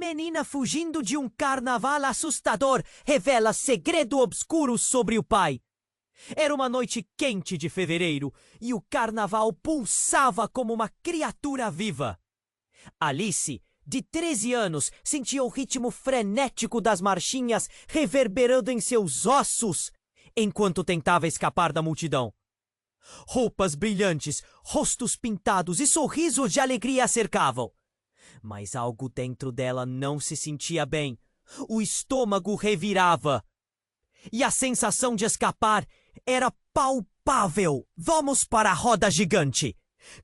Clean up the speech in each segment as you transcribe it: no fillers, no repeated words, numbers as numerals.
Menina fugindo de um carnaval assustador revela segredo obscuro sobre o pai. Era uma noite quente de fevereiro e o carnaval pulsava como uma criatura viva. Alice, de 13 anos, sentia o ritmo frenético das marchinhas reverberando em seus ossos enquanto tentava escapar da multidão. Roupas brilhantes, rostos pintados e sorrisos de alegria a cercavam. Mas algo dentro dela não se sentia bem. O estômago revirava. E a sensação de escapar era palpável. Vamos para a roda gigante.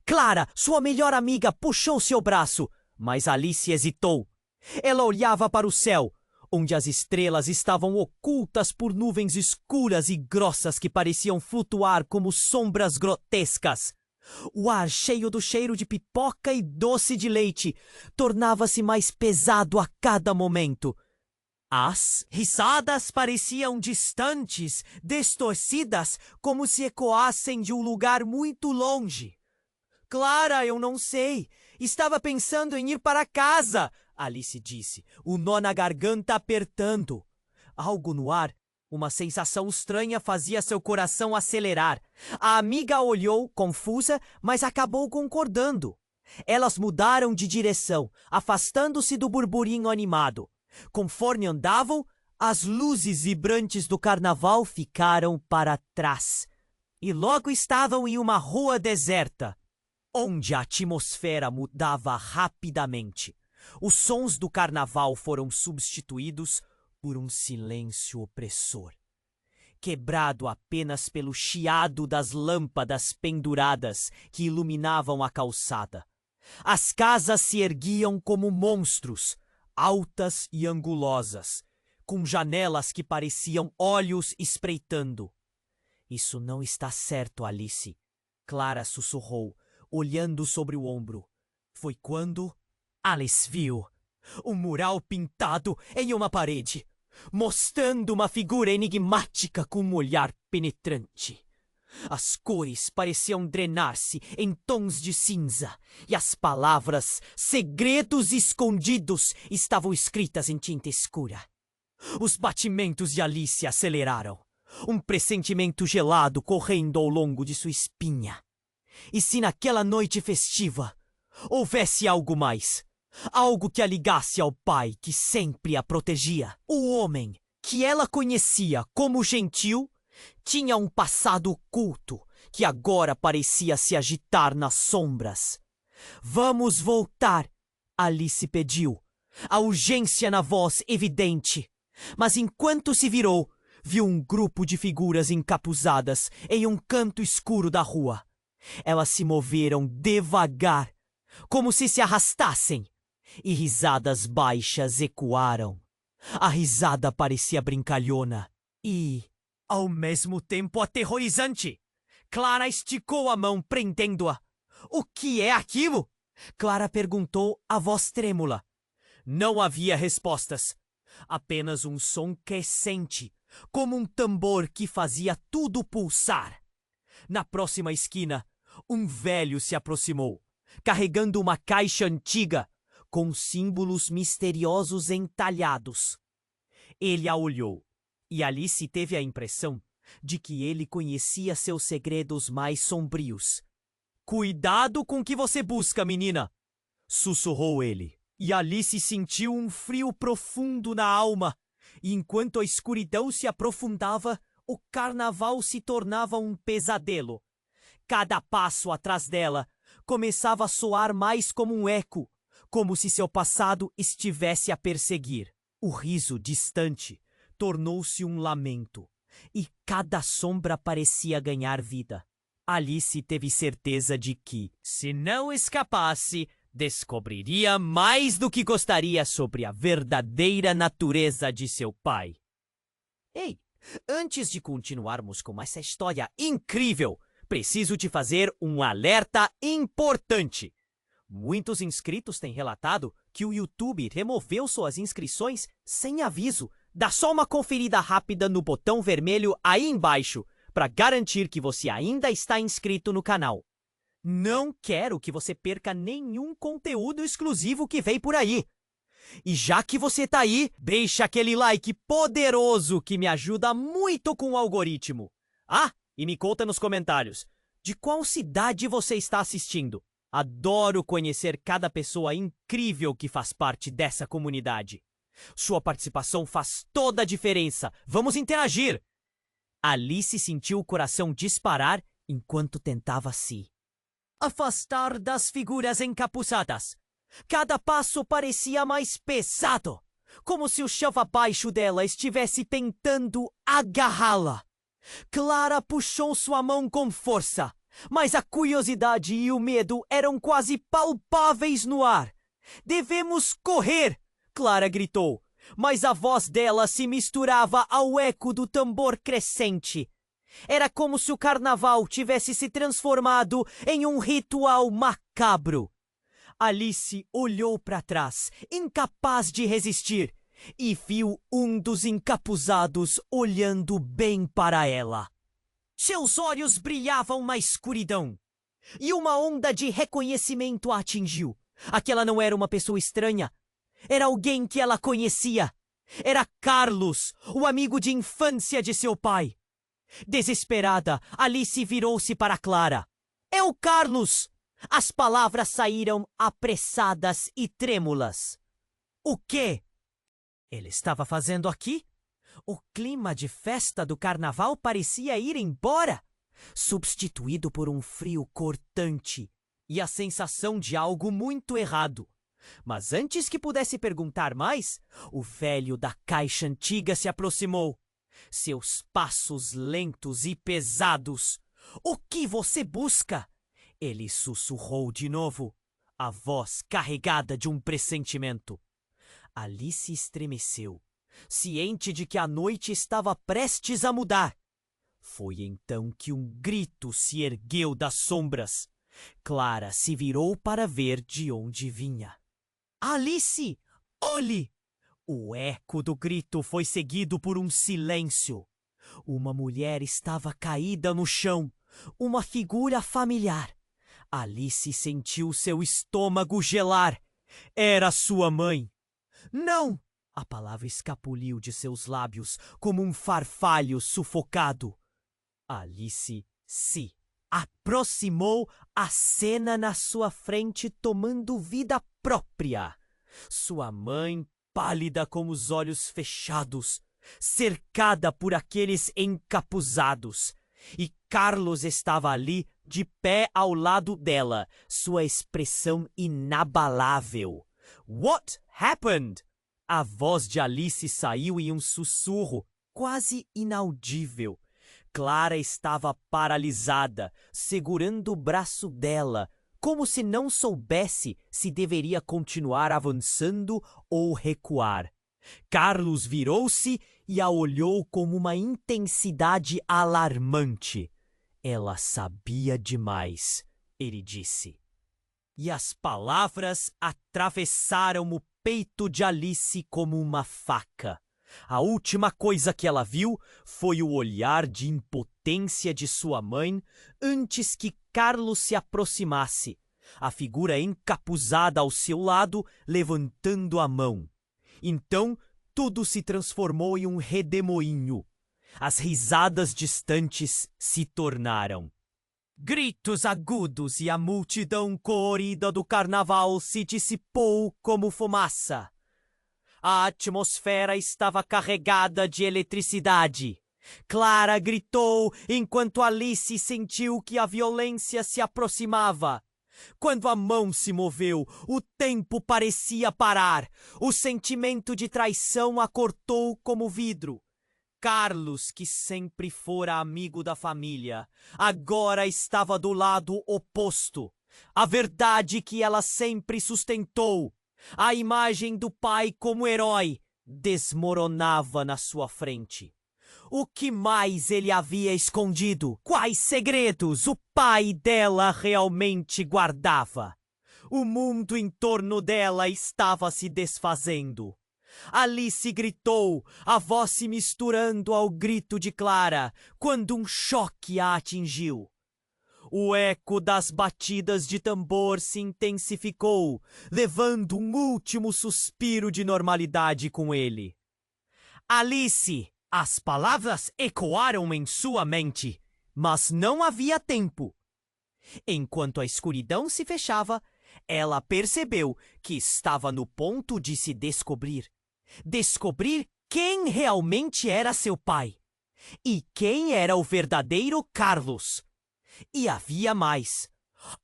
Clara, sua melhor amiga, puxou seu braço, mas Alice hesitou. Ela olhava para o céu, onde as estrelas estavam ocultas por nuvens escuras e grossas que pareciam flutuar como sombras grotescas. O ar, cheio do cheiro de pipoca e doce de leite, tornava-se mais pesado a cada momento. As risadas pareciam distantes, distorcidas, como se ecoassem de um lugar muito longe. Clara, eu não sei. Estava pensando em ir para casa, Alice disse, o nó na garganta apertando. Algo no ar, uma sensação estranha fazia seu coração acelerar. A amiga olhou, confusa, mas acabou concordando. Elas mudaram de direção, afastando-se do burburinho animado. Conforme andavam, as luzes vibrantes do carnaval ficaram para trás. E logo estavam em uma rua deserta, onde a atmosfera mudava rapidamente. Os sons do carnaval foram substituídos por um silêncio opressor, quebrado apenas pelo chiado das lâmpadas penduradas que iluminavam a calçada. As casas se erguiam como monstros, altas e angulosas, com janelas que pareciam olhos espreitando. Isso não está certo, Alice, Clara sussurrou, olhando sobre o ombro. Foi quando Alice viu um mural pintado em uma parede, mostrando uma figura enigmática com um olhar penetrante. As cores pareciam drenar-se em tons de cinza, e as palavras segredos escondidos estavam escritas em tinta escura. Os batimentos de Alice aceleraram, um pressentimento gelado correndo ao longo de sua espinha. E se naquela noite festiva houvesse algo mais, algo que a ligasse ao pai que sempre a protegia, o homem que ela conhecia como gentil tinha um passado oculto que agora parecia se agitar nas sombras. Vamos voltar, Alice pediu, a urgência na voz evidente. Mas enquanto se virou, viu um grupo de figuras encapuzadas em um canto escuro da rua. Elas se moveram devagar, como se arrastassem, e risadas baixas ecoaram. A risada parecia brincalhona e, ao mesmo tempo, aterrorizante. Clara esticou a mão, prendendo-a. O que é aquilo? Clara perguntou, a voz trêmula. Não havia respostas. Apenas um som crescente, como um tambor que fazia tudo pulsar. Na próxima esquina, um velho se aproximou, carregando uma caixa antiga com símbolos misteriosos entalhados. Ele a olhou, e Alice teve a impressão de que ele conhecia seus segredos mais sombrios. Cuidado com o que você busca, menina! Sussurrou ele, e Alice sentiu um frio profundo na alma, e enquanto a escuridão se aprofundava, o carnaval se tornava um pesadelo. Cada passo atrás dela começava a soar mais como um eco, como se seu passado estivesse a perseguir. O riso distante tornou-se um lamento, e cada sombra parecia ganhar vida. Alice teve certeza de que, se não escapasse, descobriria mais do que gostaria sobre a verdadeira natureza de seu pai. Ei, antes de continuarmos com essa história incrível, preciso te fazer um alerta importante. Muitos inscritos têm relatado que o YouTube removeu suas inscrições sem aviso. Dá só uma conferida rápida no botão vermelho aí embaixo para garantir que você ainda está inscrito no canal. Não quero que você perca nenhum conteúdo exclusivo que vem por aí. E já que você tá aí, deixa aquele like poderoso que me ajuda muito com o algoritmo. Ah, e me conta nos comentários, de qual cidade você está assistindo? Adoro conhecer cada pessoa incrível que faz parte dessa comunidade. Sua participação faz toda a diferença. Vamos interagir! Alice sentiu o coração disparar enquanto tentava se afastar das figuras encapuzadas. Cada passo parecia mais pesado, como se o chão abaixo dela estivesse tentando agarrá-la. Clara puxou sua mão com força, mas a curiosidade e o medo eram quase palpáveis no ar. Devemos correr! Clara gritou, mas a voz dela se misturava ao eco do tambor crescente. Era como se o carnaval tivesse se transformado em um ritual macabro. Alice olhou para trás, incapaz de resistir, e viu um dos encapuzados olhando bem para ela. Seus olhos brilhavam na escuridão, e uma onda de reconhecimento a atingiu. Aquela não era uma pessoa estranha. Era alguém que ela conhecia. Era Carlos, o amigo de infância de seu pai. Desesperada, Alice virou-se para Clara. É o Carlos! As palavras saíram apressadas e trêmulas. O quê? Ele estava fazendo aqui? O clima de festa do carnaval parecia ir embora, substituído por um frio cortante e a sensação de algo muito errado. Mas antes que pudesse perguntar mais, o velho da caixa antiga se aproximou. Seus passos lentos e pesados. O que você busca? Ele sussurrou de novo, a voz carregada de um pressentimento. Alice estremeceu, ciente de que a noite estava prestes a mudar. Foi então que um grito se ergueu das sombras. Clara se virou para ver de onde vinha. Alice, olhe! O eco do grito foi seguido por um silêncio. Uma mulher estava caída no chão, uma figura familiar. Alice sentiu seu estômago gelar. Era sua mãe. Não! A palavra escapuliu de seus lábios como um farfalho sufocado. Alice se aproximou, a cena na sua frente tomando vida própria. Sua mãe, pálida com os olhos fechados, cercada por aqueles encapuzados. E Carlos estava ali, de pé ao lado dela, sua expressão inabalável. What happened? A voz de Alice saiu em um sussurro, quase inaudível. Clara estava paralisada, segurando o braço dela, como se não soubesse se deveria continuar avançando ou recuar. Carlos virou-se e a olhou com uma intensidade alarmante. Ela sabia demais, ele disse. E as palavras atravessaram o peito de Alice como uma faca. A última coisa que ela viu foi o olhar de impotência de sua mãe antes que Carlos se aproximasse, a figura encapuzada ao seu lado levantando a mão. Então, tudo se transformou em um redemoinho. As risadas distantes se tornaram gritos agudos e a multidão colorida do carnaval se dissipou como fumaça. A atmosfera estava carregada de eletricidade. Clara gritou enquanto Alice sentiu que a violência se aproximava. Quando a mão se moveu, o tempo parecia parar. O sentimento de traição a cortou como vidro. Carlos, que sempre fora amigo da família, agora estava do lado oposto. A verdade que ela sempre sustentou, a imagem do pai como herói, desmoronava na sua frente. O que mais ele havia escondido? Quais segredos o pai dela realmente guardava? O mundo em torno dela estava se desfazendo. Alice gritou, a voz se misturando ao grito de Clara, quando um choque a atingiu. O eco das batidas de tambor se intensificou, levando um último suspiro de normalidade com ele. Alice! As palavras ecoaram em sua mente, mas não havia tempo. Enquanto a escuridão se fechava, ela percebeu que estava no ponto de se descobrir. Descobrir quem realmente era seu pai. E quem era o verdadeiro Carlos. E havia mais.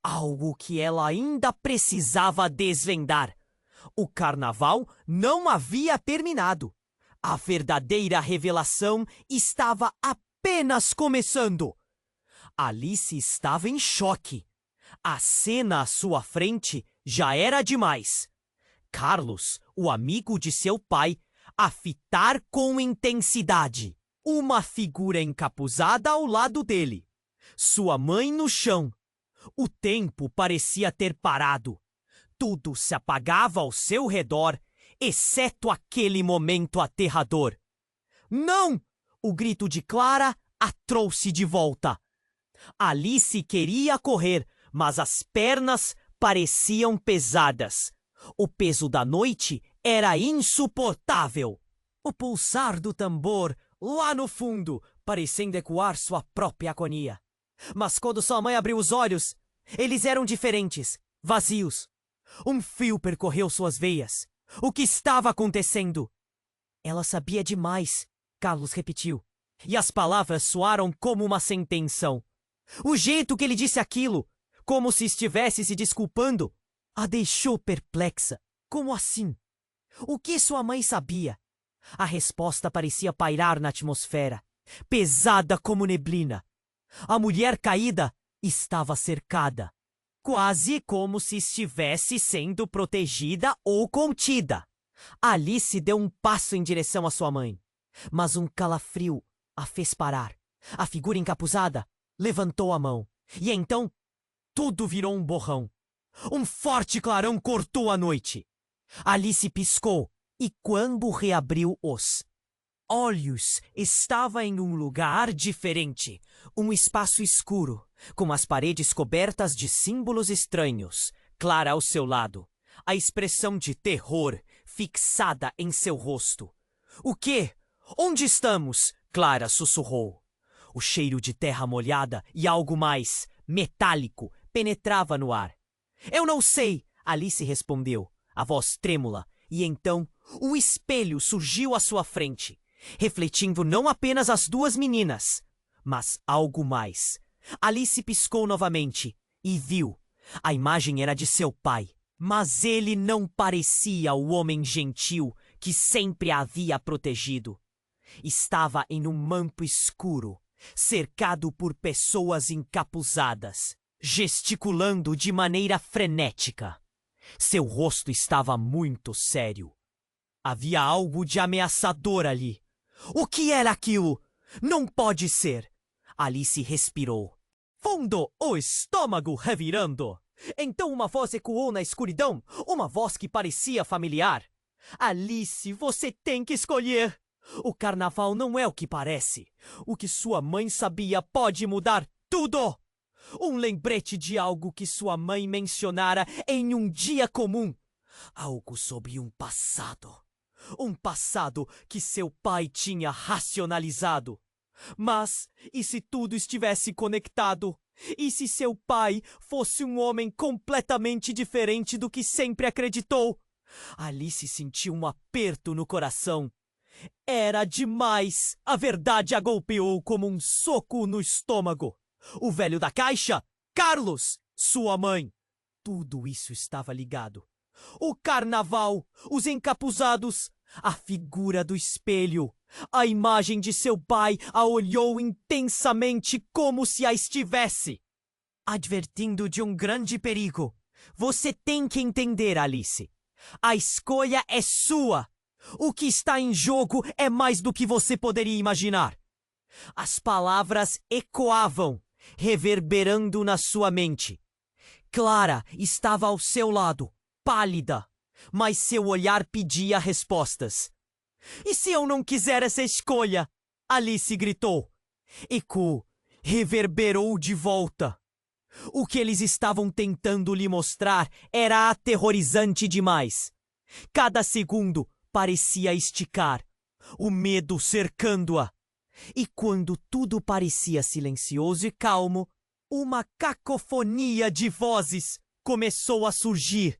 Algo que ela ainda precisava desvendar. O carnaval não havia terminado. A verdadeira revelação estava apenas começando. Alice estava em choque. A cena à sua frente já era demais. Carlos, o amigo de seu pai, a fitar com intensidade. Uma figura encapuzada ao lado dele. Sua mãe no chão. O tempo parecia ter parado. Tudo se apagava ao seu redor, exceto aquele momento aterrador. Não! O grito de Clara a trouxe de volta. Alice queria correr, mas as pernas pareciam pesadas. O peso da noite era insuportável. O pulsar do tambor, lá no fundo, parecendo ecoar sua própria agonia. Mas quando sua mãe abriu os olhos, eles eram diferentes, vazios. Um fio percorreu suas veias. O que estava acontecendo? Ela sabia demais, Carlos repetiu. E as palavras soaram como uma sentença. O jeito que ele disse aquilo, como se estivesse se desculpando, a deixou perplexa. Como assim? O que sua mãe sabia? A resposta parecia pairar na atmosfera, pesada como neblina. A mulher caída estava cercada, quase como se estivesse sendo protegida ou contida. Alice deu um passo em direção à sua mãe, mas um calafrio a fez parar. A figura encapuzada levantou a mão, e então tudo virou um borrão. Um forte clarão cortou a noite. Alice piscou, e quando reabriu os olhos, estava em um lugar diferente. Um espaço escuro, com as paredes cobertas de símbolos estranhos. Clara ao seu lado, a expressão de terror fixada em seu rosto. O quê? Onde estamos? Clara sussurrou. O cheiro de terra molhada e algo mais, metálico, penetrava no ar. Eu não sei, Alice respondeu, a voz trêmula, e então o espelho surgiu à sua frente, refletindo não apenas as duas meninas, mas algo mais. Alice piscou novamente e viu. A imagem era de seu pai, mas ele não parecia o homem gentil que sempre a havia protegido. Estava em um manto escuro, cercado por pessoas encapuzadas, gesticulando de maneira frenética. Seu rosto estava muito sério. Havia algo de ameaçador ali. O que era aquilo? Não pode ser. Alice respirou. Fundo, o estômago revirando. Então uma voz ecoou na escuridão, uma voz que parecia familiar. Alice, você tem que escolher. O carnaval não é o que parece. O que sua mãe sabia pode mudar tudo. Um lembrete de algo que sua mãe mencionara em um dia comum. Algo sobre um passado. Um passado que seu pai tinha racionalizado. Mas, e se tudo estivesse conectado? E se seu pai fosse um homem completamente diferente do que sempre acreditou? Alice sentiu um aperto no coração. Era demais! A verdade a golpeou como um soco no estômago. O velho da caixa, Carlos, sua mãe. Tudo isso estava ligado. O carnaval, os encapuzados, a figura do espelho. A imagem de seu pai a olhou intensamente como se a estivesse advertindo de um grande perigo. Você tem que entender, Alice. A escolha é sua. O que está em jogo é mais do que você poderia imaginar. As palavras ecoavam, reverberando na sua mente. Clara estava ao seu lado, pálida, mas seu olhar pedia respostas. E se eu não quiser essa escolha? Alice gritou. Eco reverberou de volta. O que eles estavam tentando lhe mostrar era aterrorizante demais. Cada segundo parecia esticar, o medo cercando-a. E quando tudo parecia silencioso e calmo, uma cacofonia de vozes começou a surgir,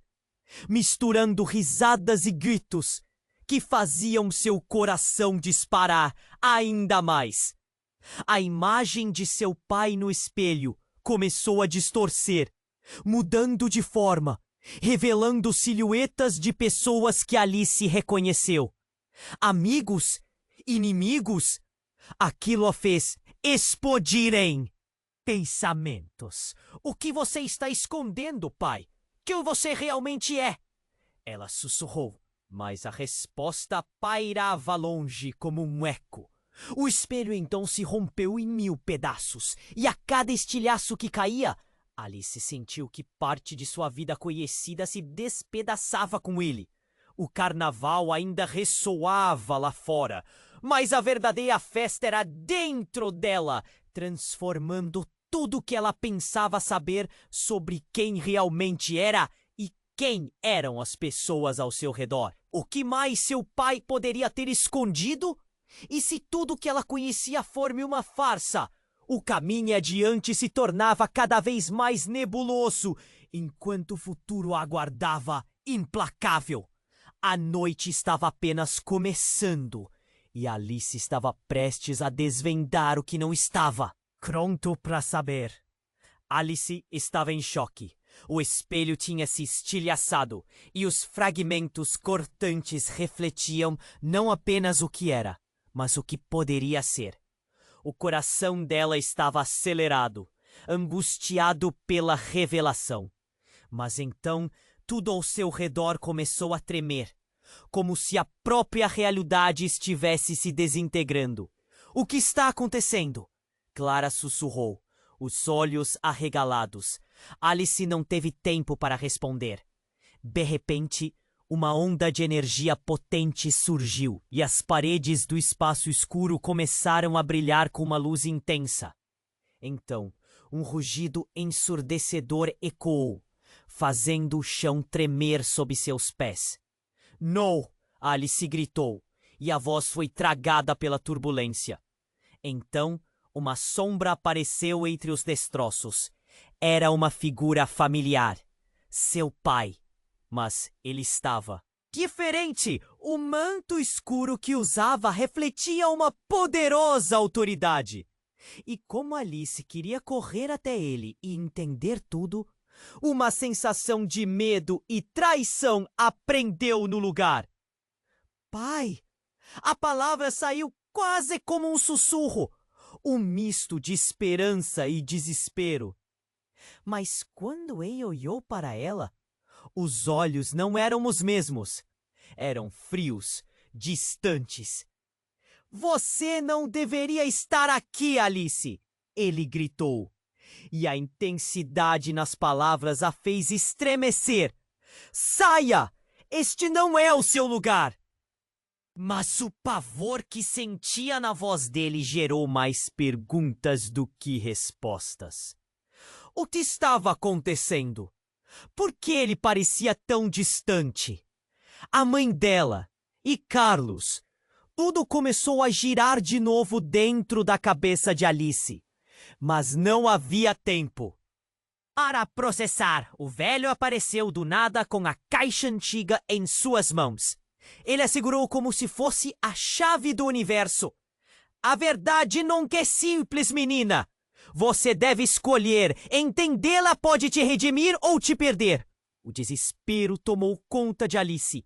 misturando risadas e gritos que faziam seu coração disparar ainda mais. A imagem de seu pai no espelho começou a distorcer, mudando de forma, revelando silhuetas de pessoas que Alice reconheceu. Amigos? Inimigos? Aquilo a fez explodirem. Pensamentos. O que você está escondendo, pai? Quem você realmente é? Ela sussurrou, mas a resposta pairava longe como um eco. O espelho então se rompeu em 1000 pedaços, e a cada estilhaço que caía, Alice sentiu que parte de sua vida conhecida se despedaçava com ele. O carnaval ainda ressoava lá fora, mas a verdadeira festa era dentro dela, transformando tudo o que ela pensava saber sobre quem realmente era e quem eram as pessoas ao seu redor. O que mais seu pai poderia ter escondido? E se tudo que ela conhecia forme uma farsa? O caminho adiante se tornava cada vez mais nebuloso, enquanto o futuro aguardava implacável. A noite estava apenas começando, e Alice estava prestes a desvendar o que não estava pronto para saber. Alice estava em choque. O espelho tinha se estilhaçado, e os fragmentos cortantes refletiam não apenas o que era, mas o que poderia ser. O coração dela estava acelerado, angustiado pela revelação. Mas então tudo ao seu redor começou a tremer, como se a própria realidade estivesse se desintegrando. O que está acontecendo? Clara sussurrou, os olhos arregalados. Alice não teve tempo para responder. De repente, uma onda de energia potente surgiu, e as paredes do espaço escuro começaram a brilhar com uma luz intensa. Então, um rugido ensurdecedor ecoou, fazendo o chão tremer sob seus pés. "Não!" Alice gritou, e a voz foi tragada pela turbulência. Então, uma sombra apareceu entre os destroços. Era uma figura familiar. Seu pai. Mas ele estava diferente. O manto escuro que usava refletia uma poderosa autoridade. E como Alice queria correr até ele e entender tudo, uma sensação de medo e traição a prendeu no lugar. "Pai!" A palavra saiu quase como um sussurro, um misto de esperança e desespero. Mas quando ele olhou para ela, os olhos não eram os mesmos. Eram frios, distantes. "Você não deveria estar aqui, Alice!" ele gritou. E a intensidade nas palavras a fez estremecer. "Saia! Este não é o seu lugar!" Mas o pavor que sentia na voz dele gerou mais perguntas do que respostas. O que estava acontecendo? Por que ele parecia tão distante? A mãe dela e Carlos. Tudo começou a girar de novo dentro da cabeça de Alice. Mas não havia tempo. Para processar, o velho apareceu do nada com a caixa antiga em suas mãos. Ele a segurou como se fosse a chave do universo. "A verdade nunca é simples, menina. Você deve escolher. Entendê-la pode te redimir ou te perder." O desespero tomou conta de Alice.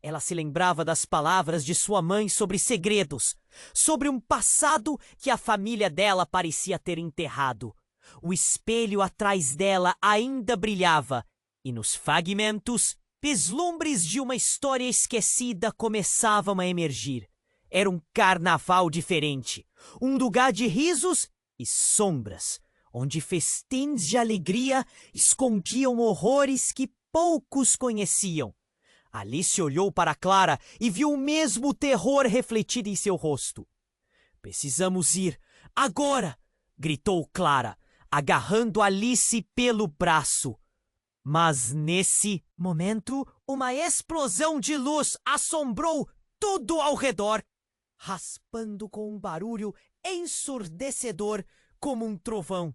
Ela se lembrava das palavras de sua mãe sobre segredos, sobre um passado que a família dela parecia ter enterrado. O espelho atrás dela ainda brilhava, e nos fragmentos, vislumbres de uma história esquecida começavam a emergir. Era um carnaval diferente, um lugar de risos e sombras, onde festins de alegria escondiam horrores que poucos conheciam. Alice olhou para Clara e viu o mesmo terror refletido em seu rosto. "Precisamos ir, agora!" gritou Clara. agarrando Alice pelo braço. Mas nesse momento, uma explosão de luz assombrou tudo ao redor, raspando com um barulho ensurdecedor como um trovão.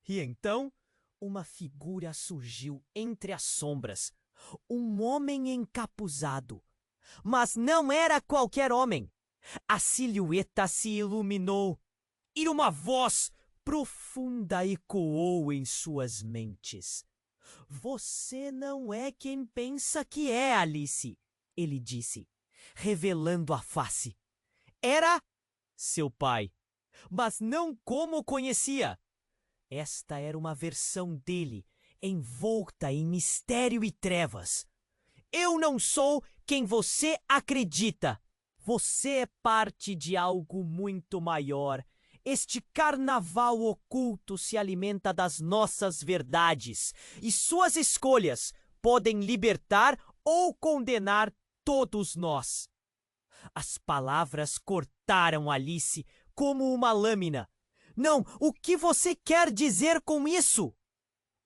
E então, uma figura surgiu entre as sombras, um homem encapuzado. Mas não era qualquer homem. A silhueta se iluminou e uma voz profunda ecoou em suas mentes. Você não é quem pensa que é, Alice, ele disse, revelando a face. Era seu pai, mas não como o conhecia. Esta era uma versão dele, envolta em mistério e trevas. Eu não sou quem você acredita. Você é parte de algo muito maior. Este carnaval oculto se alimenta das nossas verdades, e suas escolhas podem libertar ou condenar todos nós. As palavras cortaram Alice como uma lâmina. Não, o que você quer dizer com isso?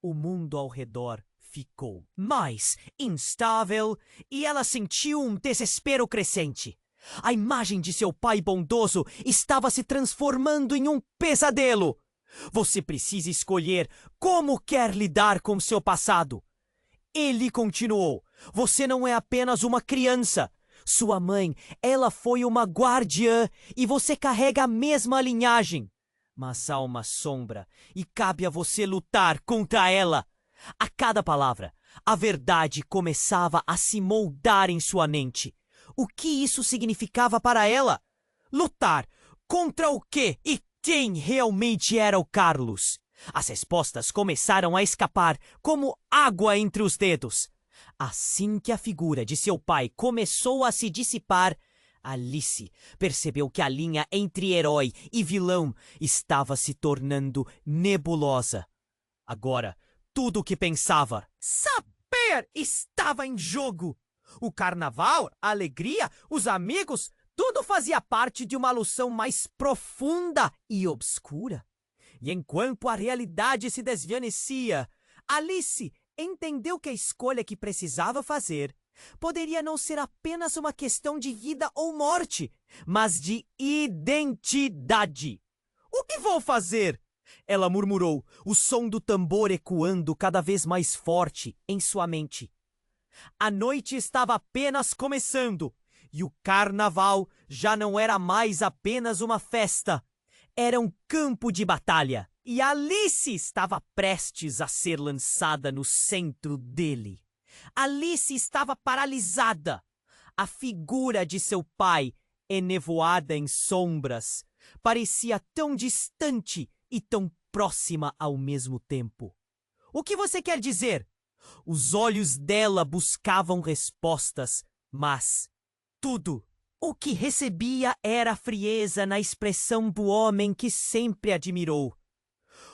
O mundo ao redor ficou mais instável e ela sentiu um desespero crescente. A imagem de seu pai bondoso estava se transformando em um pesadelo. Você precisa escolher como quer lidar com seu passado. Ele continuou. Você não é apenas uma criança. Sua mãe, ela foi uma guardiã e você carrega a mesma linhagem. Mas há uma sombra e cabe a você lutar contra ela. A cada palavra, a verdade começava a se moldar em sua mente. O que isso significava para ela? Lutar contra o quê e quem realmente era o Carlos? As respostas começaram a escapar como água entre os dedos. Assim que a figura de seu pai começou a se dissipar, Alice percebeu que a linha entre herói e vilão estava se tornando nebulosa. Agora, tudo o que pensava saber estava em jogo. O carnaval, a alegria, os amigos, tudo fazia parte de uma alusão mais profunda e obscura. E enquanto a realidade se desvanecia, Alice entendeu que a escolha que precisava fazer poderia não ser apenas uma questão de vida ou morte, mas de identidade. O que vou fazer? Ela murmurou, o som do tambor ecoando cada vez mais forte em sua mente. A noite estava apenas começando, e o carnaval já não era mais apenas uma festa. Era um campo de batalha, e Alice estava prestes a ser lançada no centro dele. Alice estava paralisada. A figura de seu pai, enevoada em sombras, parecia tão distante e tão próxima ao mesmo tempo. O que você quer dizer? Os olhos dela buscavam respostas, mas tudo o que recebia era frieza na expressão do homem que sempre admirou.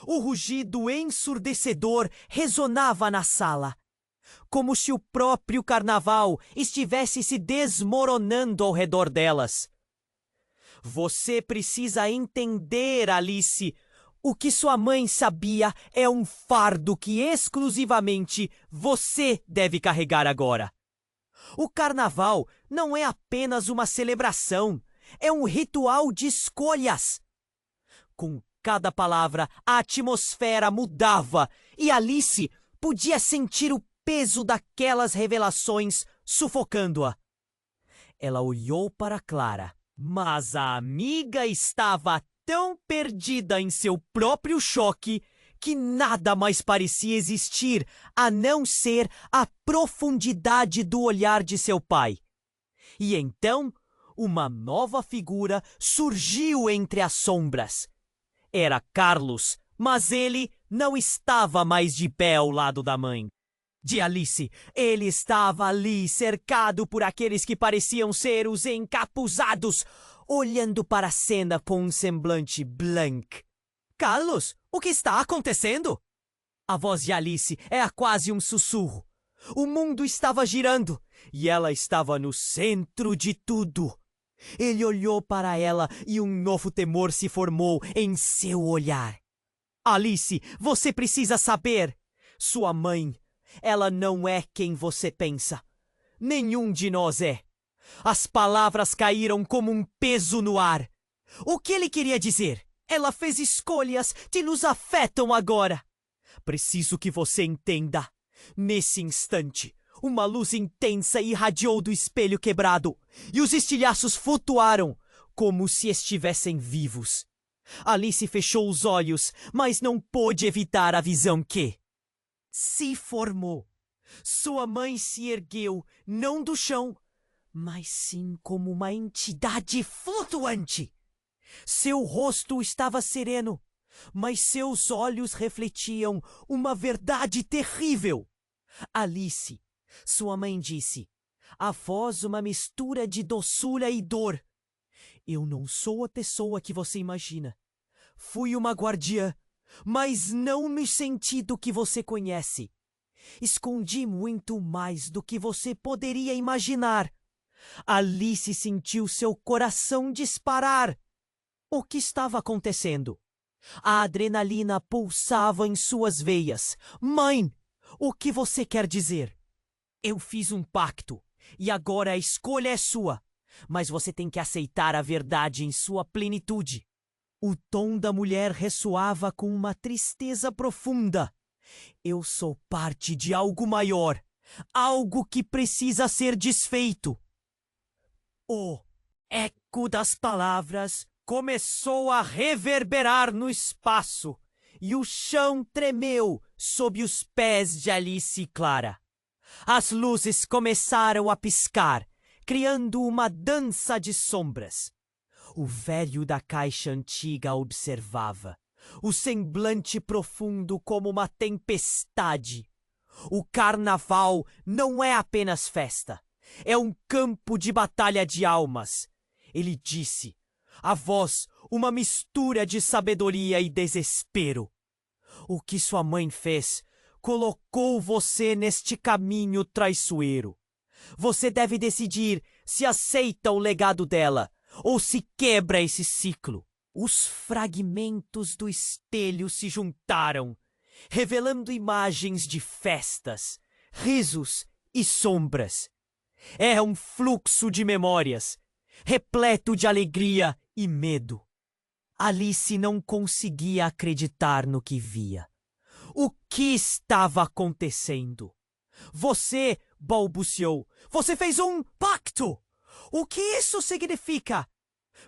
O rugido ensurdecedor ressonava na sala, como se o próprio carnaval estivesse se desmoronando ao redor delas. Você precisa entender, Alice. O que sua mãe sabia é um fardo que exclusivamente você deve carregar agora. O carnaval não é apenas uma celebração, é um ritual de escolhas. Com cada palavra, a atmosfera mudava e Alice podia sentir o peso daquelas revelações sufocando-a. Ela olhou para Clara, mas a amiga estava tão perdida em seu próprio choque que nada mais parecia existir a não ser a profundidade do olhar de seu pai. E então, uma nova figura surgiu entre as sombras. Era Carlos, mas ele não estava mais de pé ao lado da mãe. De Alice, ele estava ali, cercado por aqueles que pareciam ser os encapuzados, olhando para a cena com um semblante blanco. Carlos, o que está acontecendo? A voz de Alice era quase um sussurro. O mundo estava girando e ela estava no centro de tudo. Ele olhou para ela e um novo temor se formou em seu olhar. Alice, você precisa saber. Sua mãe, ela não é quem você pensa. Nenhum de nós é. As palavras caíram como um peso no ar. O que ele queria dizer? Ela fez escolhas que nos afetam agora. Preciso que você entenda. Nesse instante, uma luz intensa irradiou do espelho quebrado e os estilhaços flutuaram como se estivessem vivos. Alice fechou os olhos, mas não pôde evitar a visão que se formou. Sua mãe se ergueu, não do chão, mas sim como uma entidade flutuante. Seu rosto estava sereno, mas seus olhos refletiam uma verdade terrível. Alice, sua mãe disse, a voz uma mistura de doçura e dor. Eu não sou a pessoa que você imagina. Fui uma guardiã, mas não no sentido que você conhece. Escondi muito mais do que você poderia imaginar. Alice sentiu seu coração disparar. O que estava acontecendo? A adrenalina pulsava em suas veias. Mãe, o que você quer dizer? Eu fiz um pacto, e agora a escolha é sua. Mas você tem que aceitar a verdade em sua plenitude. O tom da mulher ressoava com uma tristeza profunda. Eu sou parte de algo maior, algo que precisa ser desfeito. O eco das palavras começou a reverberar no espaço e o chão tremeu sob os pés de Alice e Clara. As luzes começaram a piscar, criando uma dança de sombras. O velho da caixa antiga observava, o semblante profundo como uma tempestade. O carnaval não é apenas festa, é um campo de batalha de almas. Ele disse, a voz uma mistura de sabedoria e desespero. O que sua mãe fez colocou você neste caminho traiçoeiro. Você deve decidir se aceita o legado dela ou se quebra esse ciclo. Os fragmentos do espelho se juntaram, revelando imagens de festas, risos e sombras. É um fluxo de memórias, repleto de alegria e medo. Alice não conseguia acreditar no que via. O que estava acontecendo? Você balbuciou. Você fez um pacto! O que isso significa?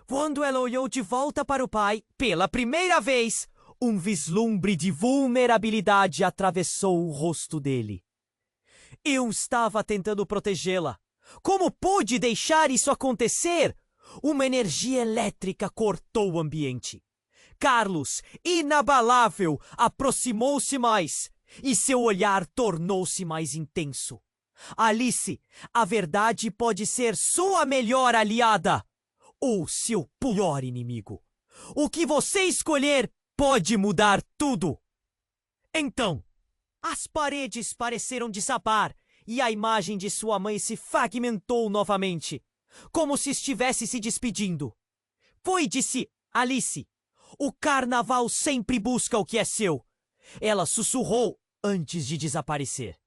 Quando ela olhou de volta para o pai, pela primeira vez, um vislumbre de vulnerabilidade atravessou o rosto dele. Eu estava tentando protegê-la. Como pude deixar isso acontecer? Uma energia elétrica cortou o ambiente. Carlos, inabalável, aproximou-se mais e seu olhar tornou-se mais intenso. Alice, a verdade pode ser sua melhor aliada ou seu pior inimigo. O que você escolher pode mudar tudo. Então, as paredes pareceram desabar e a imagem de sua mãe se fragmentou novamente, como se estivesse se despedindo. Foi, disse Alice. O carnaval sempre busca o que é seu. Ela sussurrou antes de desaparecer.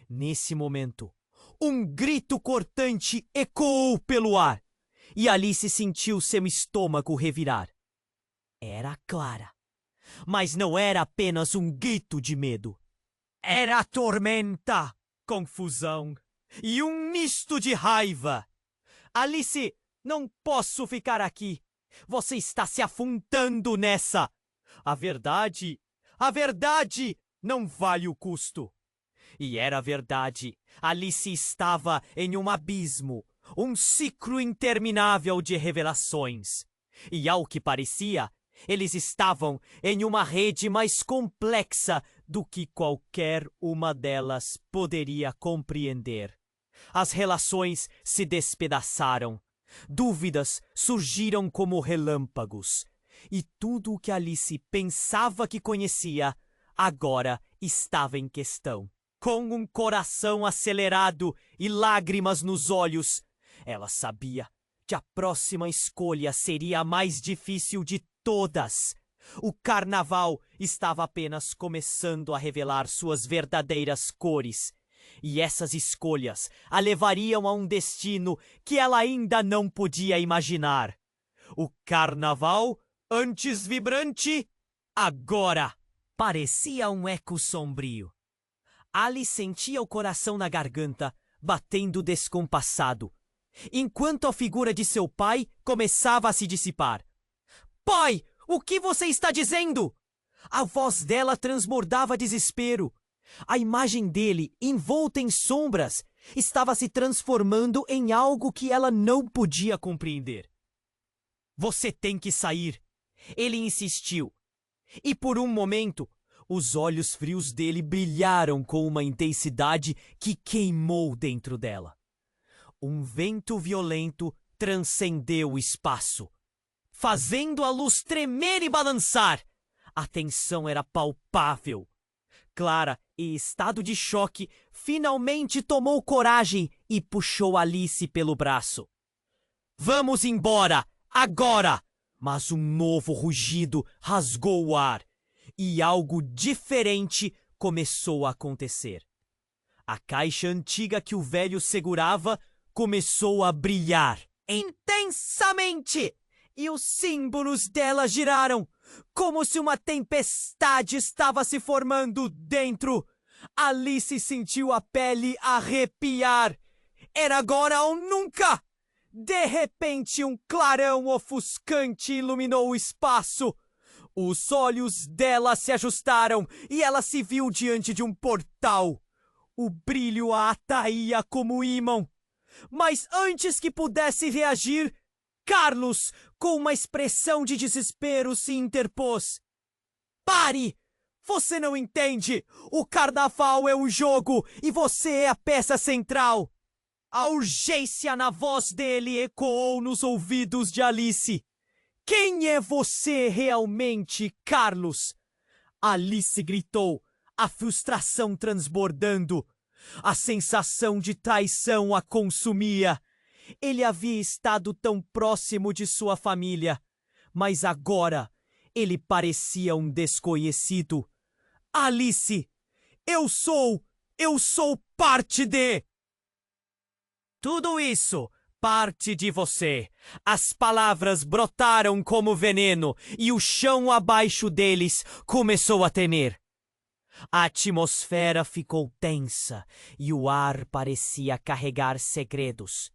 Nesse momento, um grito cortante ecoou pelo ar e Alice sentiu seu estômago revirar. Era Clara. Mas não era apenas um grito de medo. Era tormenta, confusão e um misto de raiva. Alice, não posso ficar aqui. Você está se afundando nessa. A verdade não vale o custo. E era verdade. Alice estava em um abismo, um ciclo interminável de revelações. E ao que parecia, eles estavam em uma rede mais complexa do que qualquer uma delas poderia compreender. As relações se despedaçaram. Dúvidas surgiram como relâmpagos. E tudo o que Alice pensava que conhecia, agora estava em questão. Com um coração acelerado e lágrimas nos olhos, ela sabia que a próxima escolha seria a mais difícil de todas. O carnaval estava apenas começando a revelar suas verdadeiras cores, e essas escolhas a levariam a um destino que ela ainda não podia imaginar. O carnaval, antes vibrante, agora parecia um eco sombrio. Alice sentia o coração na garganta, batendo descompassado, enquanto a figura de seu pai começava a se dissipar. Pai, o que você está dizendo? A voz dela transbordava desespero. A imagem dele, envolta em sombras, estava se transformando em algo que ela não podia compreender. Você tem que sair, ele insistiu. E por um momento, os olhos frios dele brilharam com uma intensidade que queimou dentro dela. Um vento violento transcendeu o espaço, fazendo a luz tremer e balançar. A tensão era palpável. Clara, em estado de choque, finalmente tomou coragem e puxou Alice pelo braço. Vamos embora, agora! Mas um novo rugido rasgou o ar e algo diferente começou a acontecer. A caixa antiga que o velho segurava começou a brilhar intensamente e os símbolos dela giraram, como se uma tempestade estava se formando dentro. Alice sentiu a pele arrepiar. Era agora ou nunca! De repente, um clarão ofuscante iluminou o espaço. Os olhos dela se ajustaram e ela se viu diante de um portal. O brilho a atraía como ímã. Mas antes que pudesse reagir, Carlos, com uma expressão de desespero, se interpôs. Pare! Você não entende! O carnaval é um jogo e você é a peça central! A urgência na voz dele ecoou nos ouvidos de Alice. Quem é você realmente, Carlos? Alice gritou, a frustração transbordando. A sensação de traição a consumia. Ele havia estado tão próximo de sua família, mas agora ele parecia um desconhecido. Alice, eu sou parte de... Tudo isso, parte de você. As palavras brotaram como veneno e o chão abaixo deles começou a tremer. A atmosfera ficou tensa e o ar parecia carregar segredos.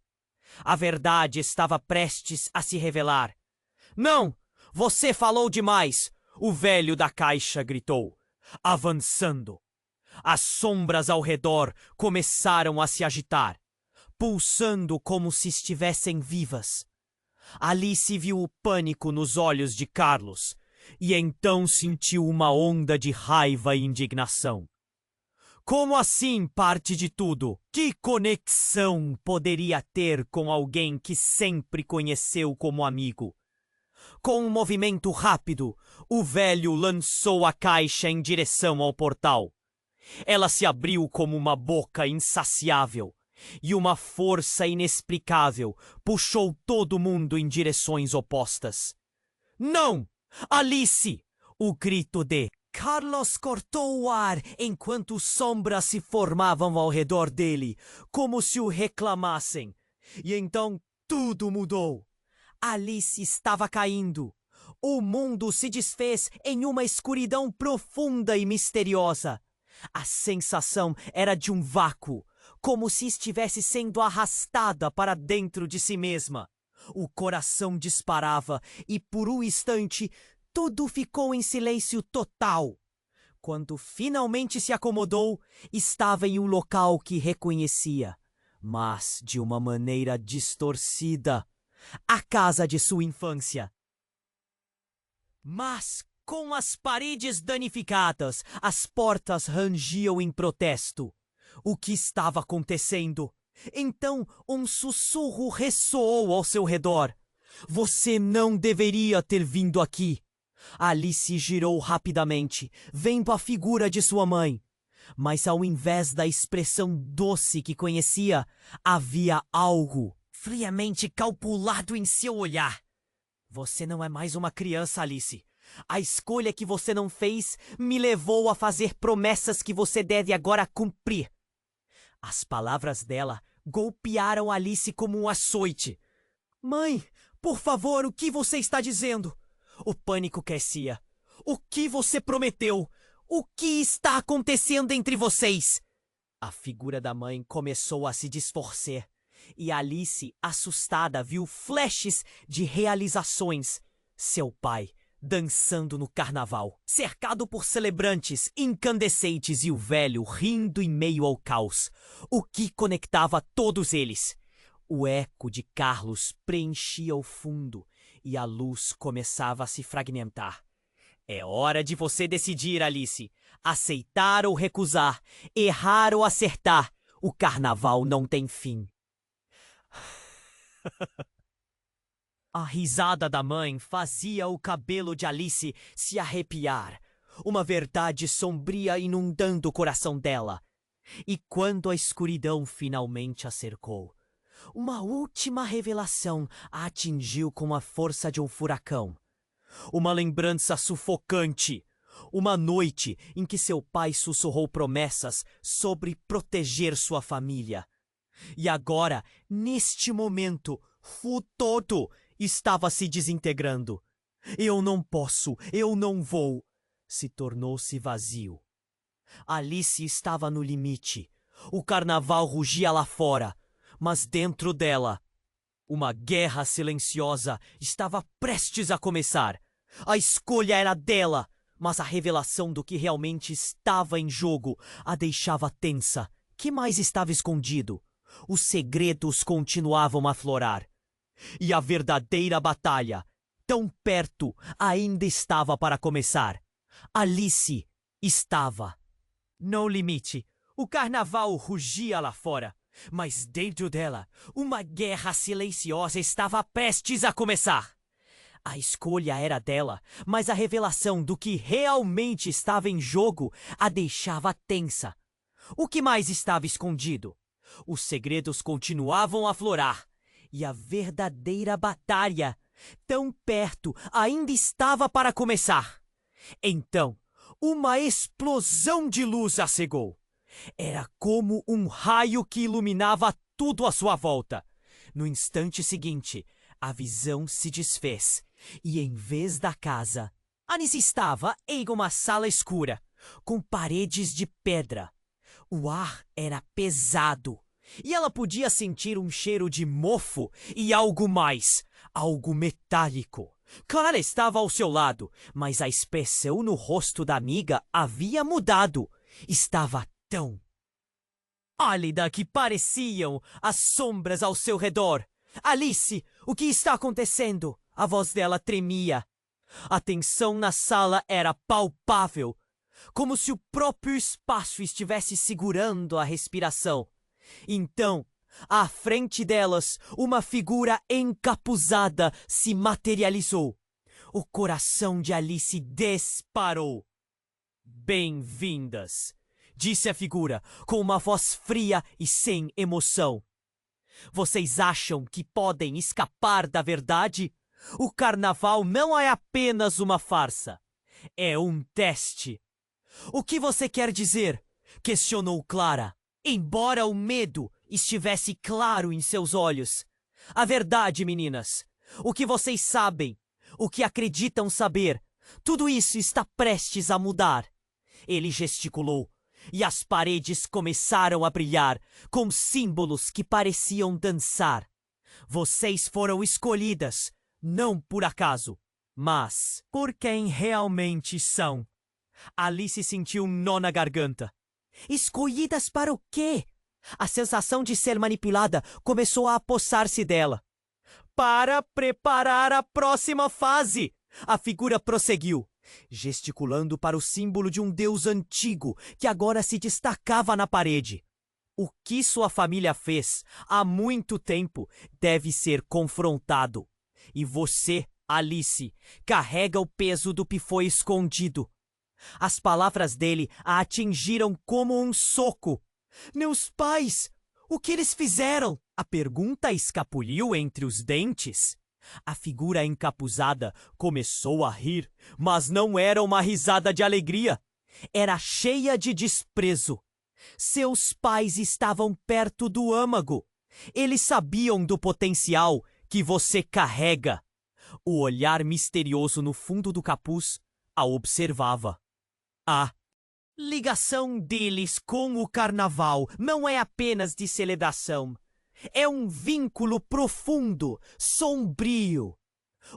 A verdade estava prestes a se revelar. Não! Você falou demais! O velho da caixa gritou, avançando. As sombras ao redor começaram a se agitar, pulsando como se estivessem vivas. Alice viu o pânico nos olhos de Carlos e então sentiu uma onda de raiva e indignação. Como assim parte de tudo? Que conexão poderia ter com alguém que sempre conheceu como amigo? Com um movimento rápido, o velho lançou a caixa em direção ao portal. Ela se abriu como uma boca insaciável, e uma força inexplicável puxou todo mundo em direções opostas. Não! Alice! O grito de Carlos cortou o ar enquanto sombras se formavam ao redor dele, como se o reclamassem. E então tudo mudou. Alice estava caindo. O mundo se desfez em uma escuridão profunda e misteriosa. A sensação era de um vácuo, como se estivesse sendo arrastada para dentro de si mesma. O coração disparava e, por um instante, tudo ficou em silêncio total. Quando finalmente se acomodou, estava em um local que reconhecia, mas de uma maneira distorcida. A casa de sua infância. Mas, com as paredes danificadas, as portas rangiam em protesto. O que estava acontecendo? Então, um sussurro ressoou ao seu redor. Você não deveria ter vindo aqui. Alice girou rapidamente, vendo a figura de sua mãe. Mas ao invés da expressão doce que conhecia, havia algo friamente calculado em seu olhar. Você não é mais uma criança, Alice. A escolha que você não fez me levou a fazer promessas que você deve agora cumprir. As palavras dela golpearam Alice como um açoite. Mãe, por favor, o que você está dizendo? O pânico crescia. O que você prometeu? O que está acontecendo entre vocês? A figura da mãe começou a se distorcer, e Alice, assustada, viu flashes de realizações. Seu pai dançando no carnaval, cercado por celebrantes incandescentes e o velho rindo em meio ao caos, o que conectava todos eles. O eco de Carlos preenchia o fundo e a luz começava a se fragmentar. É hora de você decidir, Alice. Aceitar ou recusar, errar ou acertar. O carnaval não tem fim. A risada da mãe fazia o cabelo de Alice se arrepiar. Uma verdade sombria inundando o coração dela. E quando a escuridão finalmente a cercou, uma última revelação a atingiu com a força de um furacão. Uma lembrança sufocante. Uma noite em que seu pai sussurrou promessas sobre proteger sua família. E agora, neste momento, o todo estava se desintegrando. Eu não posso, eu não vou. Se tornou-se vazio. Alice estava no limite. O carnaval rugia lá fora, mas dentro dela, uma guerra silenciosa estava prestes a começar. A escolha era dela, mas a revelação do que realmente estava em jogo a deixava tensa. Que mais estava escondido? Os segredos continuavam a aflorar. E a verdadeira batalha, tão perto, ainda estava para começar. Alice estava no limite. O carnaval rugia lá fora, mas dentro dela, uma guerra silenciosa estava prestes a começar. A escolha era dela, mas a revelação do que realmente estava em jogo a deixava tensa. O que mais estava escondido? Os segredos continuavam a aflorar, e a verdadeira batalha, tão perto, ainda estava para começar. Então, uma explosão de luz a cegou. Era como um raio que iluminava tudo à sua volta. No instante seguinte, a visão se desfez, e em vez da casa, Alice estava em uma sala escura, com paredes de pedra. O ar era pesado, e ela podia sentir um cheiro de mofo e algo mais, algo metálico. Clara estava ao seu lado, mas a expressão no rosto da amiga havia mudado. Estava tão pálida que pareciam as sombras ao seu redor. Alice, o que está acontecendo? A voz dela tremia. A tensão na sala era palpável, como se o próprio espaço estivesse segurando a respiração. Então, à frente delas, uma figura encapuzada se materializou. O coração de Alice disparou. Bem-vindas, disse a figura, com uma voz fria e sem emoção. Vocês acham que podem escapar da verdade? O carnaval não é apenas uma farsa. É um teste. O que você quer dizer? Questionou Clara, embora o medo estivesse claro em seus olhos. A verdade, meninas. O que vocês sabem, o que acreditam saber, tudo isso está prestes a mudar. Ele gesticulou, e as paredes começaram a brilhar com símbolos que pareciam dançar. Vocês foram escolhidas, não por acaso, mas por quem realmente são. Alice sentiu um nó na garganta. Escolhidas para o quê? A sensação de ser manipulada começou a apossar-se dela. Para preparar a próxima fase, a figura prosseguiu, gesticulando para o símbolo de um deus antigo que agora se destacava na parede. O que sua família fez há muito tempo deve ser confrontado. E você, Alice, carrega o peso do que foi escondido. As palavras dele a atingiram como um soco. Meus pais, o que eles fizeram? A pergunta escapuliu entre os dentes. A figura encapuzada começou a rir, mas não era uma risada de alegria. Era cheia de desprezo. Seus pais estavam perto do âmago. Eles sabiam do potencial que você carrega. O olhar misterioso no fundo do capuz a observava. A ligação deles com o carnaval não é apenas de celebração. É um vínculo profundo, sombrio.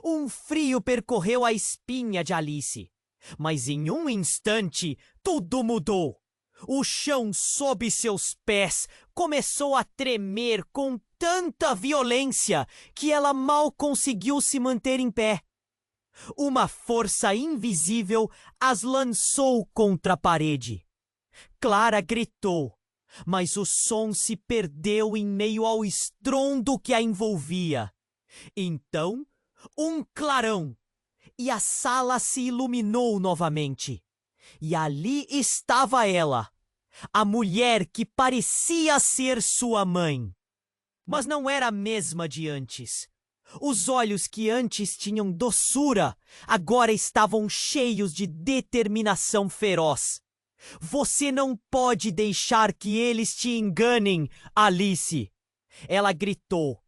Um frio percorreu a espinha de Alice. Mas em um instante, tudo mudou. O chão sob seus pés começou a tremer com tanta violência que ela mal conseguiu se manter em pé. Uma força invisível as lançou contra a parede. Clara gritou, mas o som se perdeu em meio ao estrondo que a envolvia. Então, um clarão, e a sala se iluminou novamente. E ali estava ela, a mulher que parecia ser sua mãe. Mas não era a mesma de antes. Os olhos que antes tinham doçura, agora estavam cheios de determinação feroz. Você não pode deixar que eles te enganem, Alice! Ela gritou,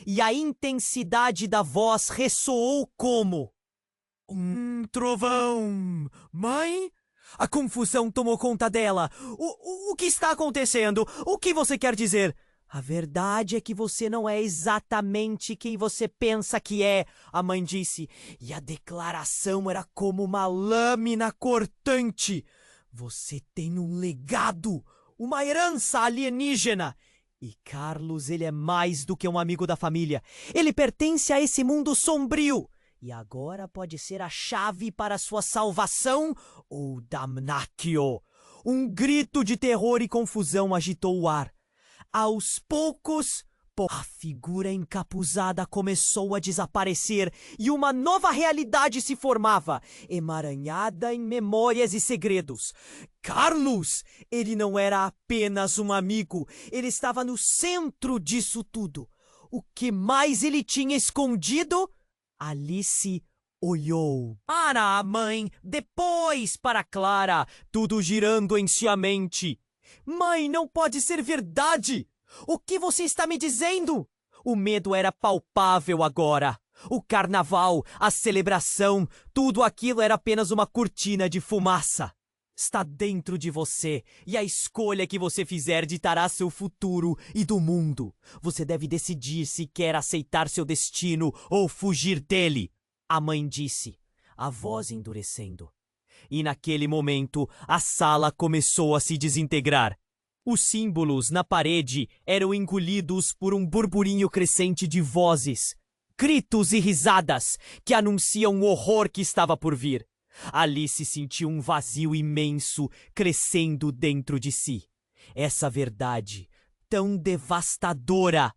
e a intensidade da voz ressoou como um trovão. Mãe? A confusão tomou conta dela. O que está acontecendo? O que você quer dizer? A verdade é que você não é exatamente quem você pensa que é, a mãe disse. E a declaração era como uma lâmina cortante. Você tem um legado, uma herança alienígena. E Carlos, ele é mais do que um amigo da família. Ele pertence a esse mundo sombrio. E agora pode ser a chave para sua salvação ou damnatio. Um grito de terror e confusão agitou o ar. Aos poucos, a figura encapuzada começou a desaparecer e uma nova realidade se formava, emaranhada em memórias e segredos. Carlos! Ele não era apenas um amigo, ele estava no centro disso tudo. O que mais ele tinha escondido? Alice olhou para a mãe, depois para Clara, tudo girando em sua mente. Mãe, não pode ser verdade! O que você está me dizendo? O medo era palpável agora. O carnaval, a celebração, tudo aquilo era apenas uma cortina de fumaça. Está dentro de você, e a escolha que você fizer ditará seu futuro e do mundo. Você deve decidir se quer aceitar seu destino ou fugir dele, a mãe disse, a voz endurecendo. E naquele momento, a sala começou a se desintegrar. Os símbolos na parede eram engolidos por um burburinho crescente de vozes, gritos e risadas que anunciam o horror que estava por vir. Alice sentiu um vazio imenso crescendo dentro de si. Essa verdade, tão devastadora,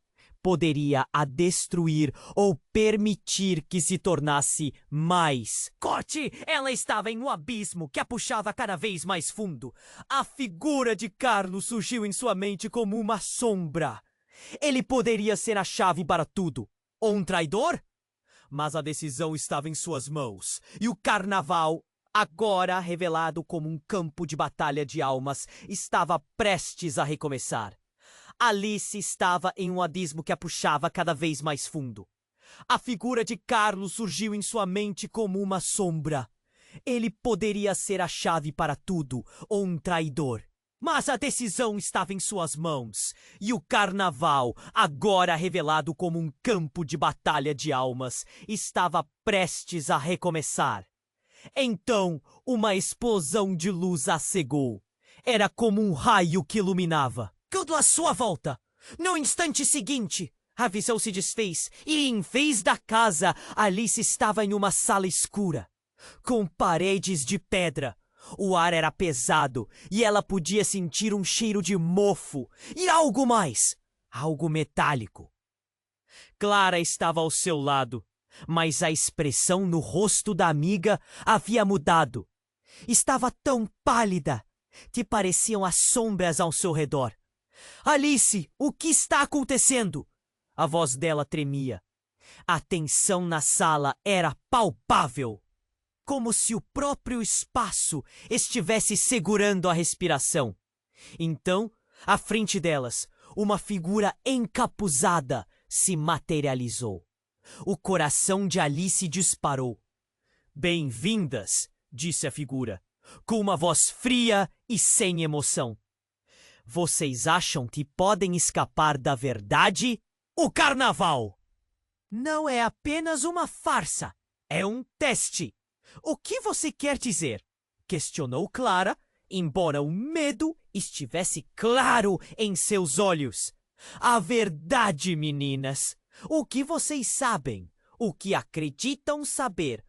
poderia a destruir ou permitir que se tornasse mais. Corte! Ela estava em um abismo que a puxava cada vez mais fundo. A figura de Carlos surgiu em sua mente como uma sombra. Ele poderia ser a chave para tudo. Ou um traidor? Mas a decisão estava em suas mãos. E o carnaval, agora revelado como um campo de batalha de almas, estava prestes a recomeçar. Alice estava em um abismo que a puxava cada vez mais fundo. A figura de Carlos surgiu em sua mente como uma sombra. Ele poderia ser a chave para tudo, ou um traidor. Mas a decisão estava em suas mãos, e o carnaval, agora revelado como um campo de batalha de almas, estava prestes a recomeçar. Então, uma explosão de luz a cegou. Era como um raio que iluminava tudo à sua volta. No instante seguinte, a visão se desfez e, em vez da casa, Alice estava em uma sala escura, com paredes de pedra. O ar era pesado e ela podia sentir um cheiro de mofo e algo mais, algo metálico. Clara estava ao seu lado, mas a expressão no rosto da amiga havia mudado. Estava tão pálida que pareciam as sombras ao seu redor. Alice, o que está acontecendo? A voz dela tremia. A tensão na sala era palpável, como se o próprio espaço estivesse segurando a respiração. Então, à frente delas, uma figura encapuzada se materializou. O coração de Alice disparou. "Bem-vindas", disse a figura, com uma voz fria e sem emoção. "Vocês acham que podem escapar da verdade? O carnaval não é apenas uma farsa, é um teste. O que você quer dizer?" questionou Clara, embora o medo estivesse claro em seus olhos. "A verdade, meninas. O que vocês sabem, o que acreditam saber.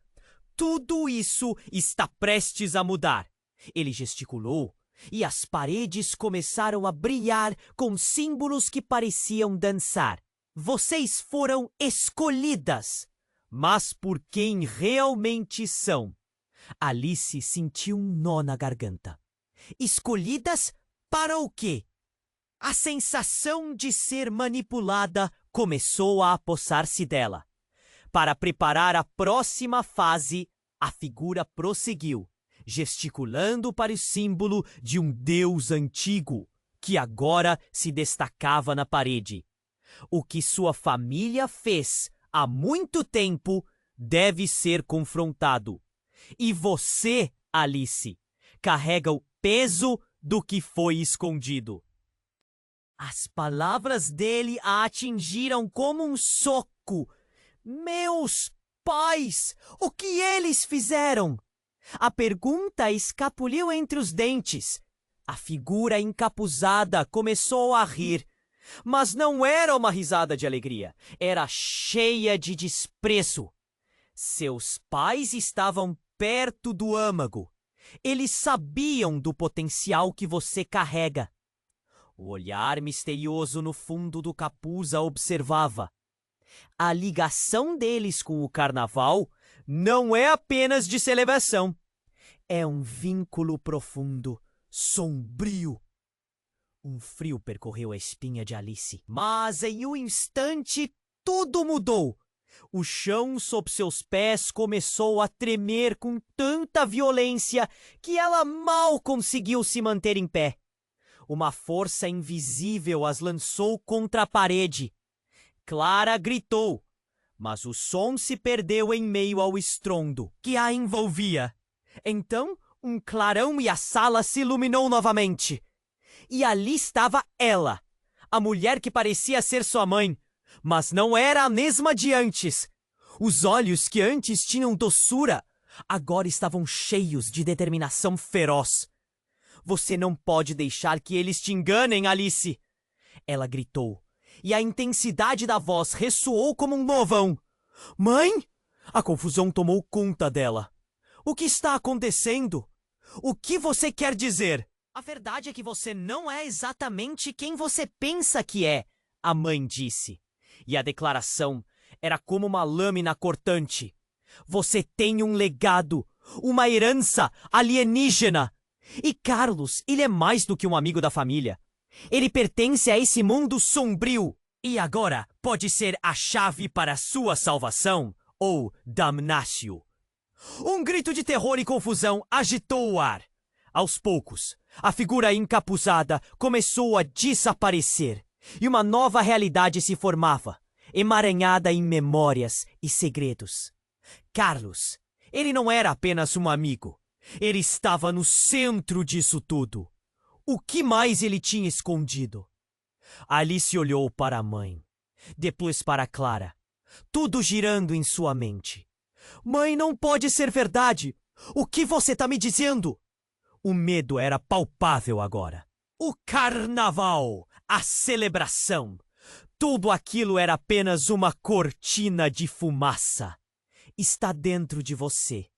Tudo isso está prestes a mudar." Ele gesticulou e as paredes começaram a brilhar com símbolos que pareciam dançar. "Vocês foram escolhidas, mas por quem realmente são." Alice sentiu um nó na garganta. Escolhidas para o quê? A sensação de ser manipulada começou a apossar-se dela. Para preparar a próxima fase, a figura prosseguiu, gesticulando para o símbolo de um deus antigo, que agora se destacava na parede. "O que sua família fez há muito tempo deve ser confrontado. E você, Alice, carrega o peso do que foi escondido." As palavras dele a atingiram como um soco. Meus pais! O que eles fizeram? A pergunta escapuliu entre os dentes. A figura encapuzada começou a rir. Mas não era uma risada de alegria. Era cheia de desprezo. Seus pais estavam perto do âmago. Eles sabiam do potencial que você carrega. O olhar misterioso no fundo do capuz a observava. A ligação deles com o carnaval não é apenas de celebração. É um vínculo profundo, sombrio. Um frio percorreu a espinha de Alice. Mas em um instante tudo mudou. O chão sob seus pés começou a tremer com tanta violência que ela mal conseguiu se manter em pé. Uma força invisível as lançou contra a parede. Clara gritou, mas o som se perdeu em meio ao estrondo que a envolvia. Então, um clarão e a sala se iluminou novamente. E ali estava ela, a mulher que parecia ser sua mãe, mas não era a mesma de antes. Os olhos que antes tinham doçura, agora estavam cheios de determinação feroz. "Você não pode deixar que eles te enganem, Alice!" Ela gritou, e a intensidade da voz ressoou como um trovão. "Mãe?" A confusão tomou conta dela. "O que está acontecendo? O que você quer dizer?" "A verdade é que você não é exatamente quem você pensa que é", a mãe disse. E a declaração era como uma lâmina cortante. "Você tem um legado, uma herança alienígena. E Carlos, ele é mais do que um amigo da família. Ele pertence a esse mundo sombrio. E agora pode ser a chave para a sua salvação ou damnatio." Um grito de terror e confusão agitou o ar. Aos poucos, a figura encapuzada começou a desaparecer e uma nova realidade se formava, emaranhada em memórias e segredos. Carlos, ele não era apenas um amigo. Ele estava no centro disso tudo. O que mais ele tinha escondido? Alice olhou para a mãe, depois para Clara, tudo girando em sua mente. "Mãe, não pode ser verdade! O que você está me dizendo?" O medo era palpável agora. O carnaval, a celebração, tudo aquilo era apenas uma cortina de fumaça. Está dentro de você.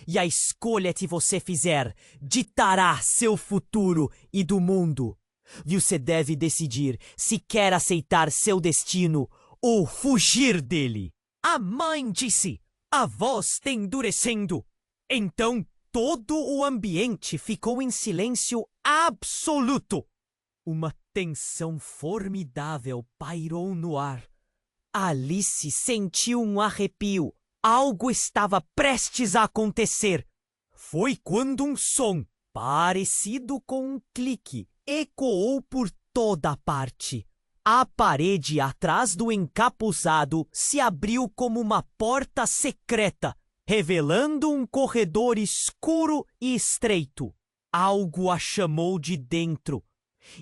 E a escolha que você fizer ditará seu futuro e do mundo. Você deve decidir se quer aceitar seu destino ou fugir dele. A mãe disse, a voz endurecendo. Então todo o ambiente ficou em silêncio absoluto. Uma tensão formidável pairou no ar. Alice sentiu um arrepio. Algo estava prestes a acontecer. Foi quando um som, parecido com um clique, ecoou por toda parte. A parede atrás do encapuzado se abriu como uma porta secreta, revelando um corredor escuro e estreito. Algo a chamou de dentro.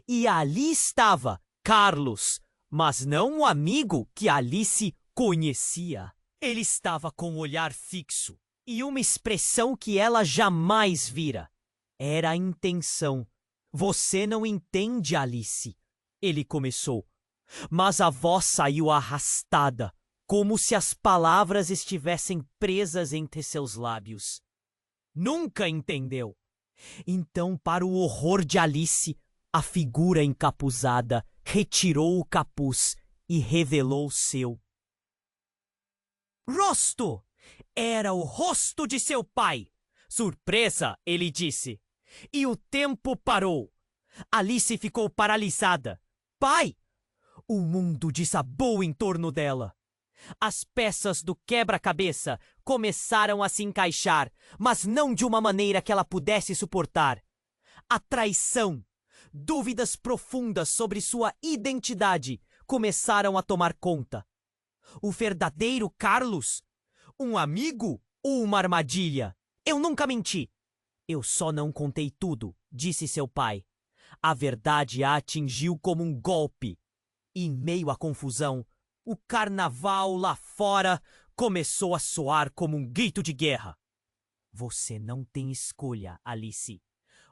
E ali estava Carlos, mas não o amigo que Alice conhecia. Ele estava com um olhar fixo e uma expressão que ela jamais vira. Era a intenção. Você não entende, Alice. Ele começou, mas a voz saiu arrastada, como se as palavras estivessem presas entre seus lábios. Nunca entendeu. Então, para o horror de Alice, a figura encapuzada retirou o capuz e revelou seu rosto. Era o rosto de seu pai. Surpresa, ele disse. E o tempo parou. Alice ficou paralisada. Pai! O mundo desabou em torno dela. As peças do quebra-cabeça começaram a se encaixar, mas não de uma maneira que ela pudesse suportar. A traição, dúvidas profundas sobre sua identidade começaram a tomar conta. O verdadeiro Carlos? Um amigo ou uma armadilha? Eu nunca menti. Eu só não contei tudo, disse seu pai. A verdade a atingiu como um golpe. E, em meio à confusão, o carnaval lá fora começou a soar como um grito de guerra. Você não tem escolha, Alice.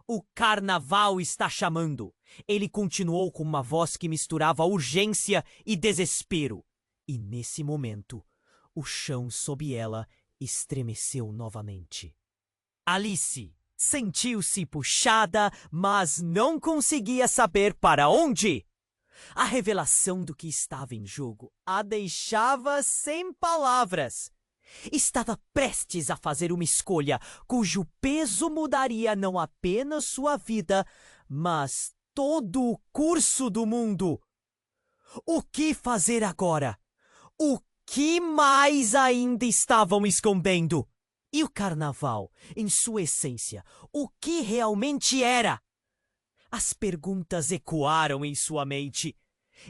O carnaval está chamando. Ele continuou com uma voz que misturava urgência e desespero. E nesse momento, o chão sob ela estremeceu novamente. Alice sentiu-se puxada, mas não conseguia saber para onde. A revelação do que estava em jogo a deixava sem palavras. Estava prestes a fazer uma escolha cujo peso mudaria não apenas sua vida, mas todo o curso do mundo. O que fazer agora? O que mais ainda estavam escondendo? E o carnaval, em sua essência, o que realmente era? As perguntas ecoaram em sua mente.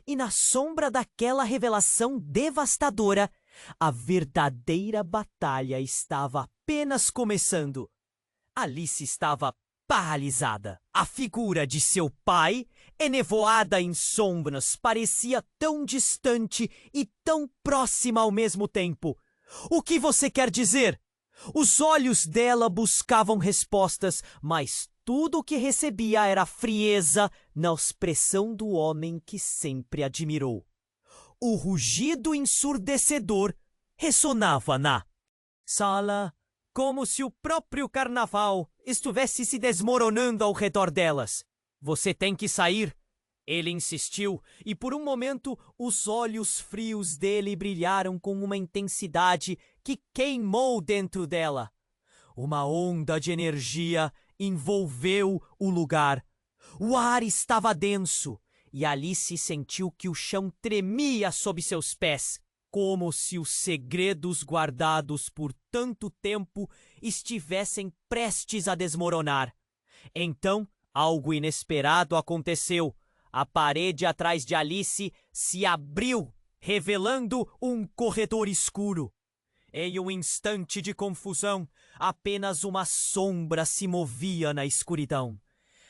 E na sombra daquela revelação devastadora, a verdadeira batalha estava apenas começando. Alice estava paralisada. A figura de seu pai, enevoada em sombras, parecia tão distante e tão próxima ao mesmo tempo. O que você quer dizer? Os olhos dela buscavam respostas, mas tudo o que recebia era frieza na expressão do homem que sempre admirou. O rugido ensurdecedor ressonava na sala, como se o próprio carnaval estivesse se desmoronando ao redor delas. Você tem que sair, ele insistiu, e por um momento os olhos frios dele brilharam com uma intensidade que queimou dentro dela. Uma onda de energia envolveu o lugar. O ar estava denso e Alice sentiu que o chão tremia sob seus pés, como se os segredos guardados por tanto tempo estivessem prestes a desmoronar. Então, algo inesperado aconteceu. A parede atrás de Alice se abriu, revelando um corredor escuro. Em um instante de confusão, apenas uma sombra se movia na escuridão.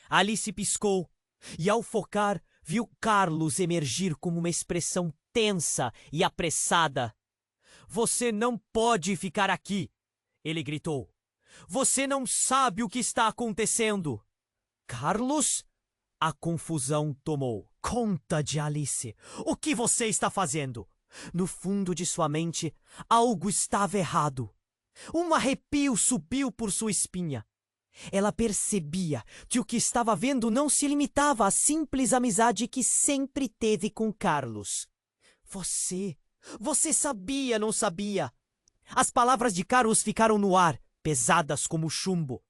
Alice piscou e, ao focar, viu Carlos emergir com uma expressão tensa e apressada. Você não pode ficar aqui, ele gritou. Você não sabe o que está acontecendo. Carlos? A confusão tomou conta de Alice. O que você está fazendo? No fundo de sua mente, algo estava errado. Um arrepio subiu por sua espinha. Ela percebia que o que estava vendo não se limitava à simples amizade que sempre teve com Carlos. Você sabia, não sabia? As palavras de Carlos ficaram no ar, pesadas como chumbo.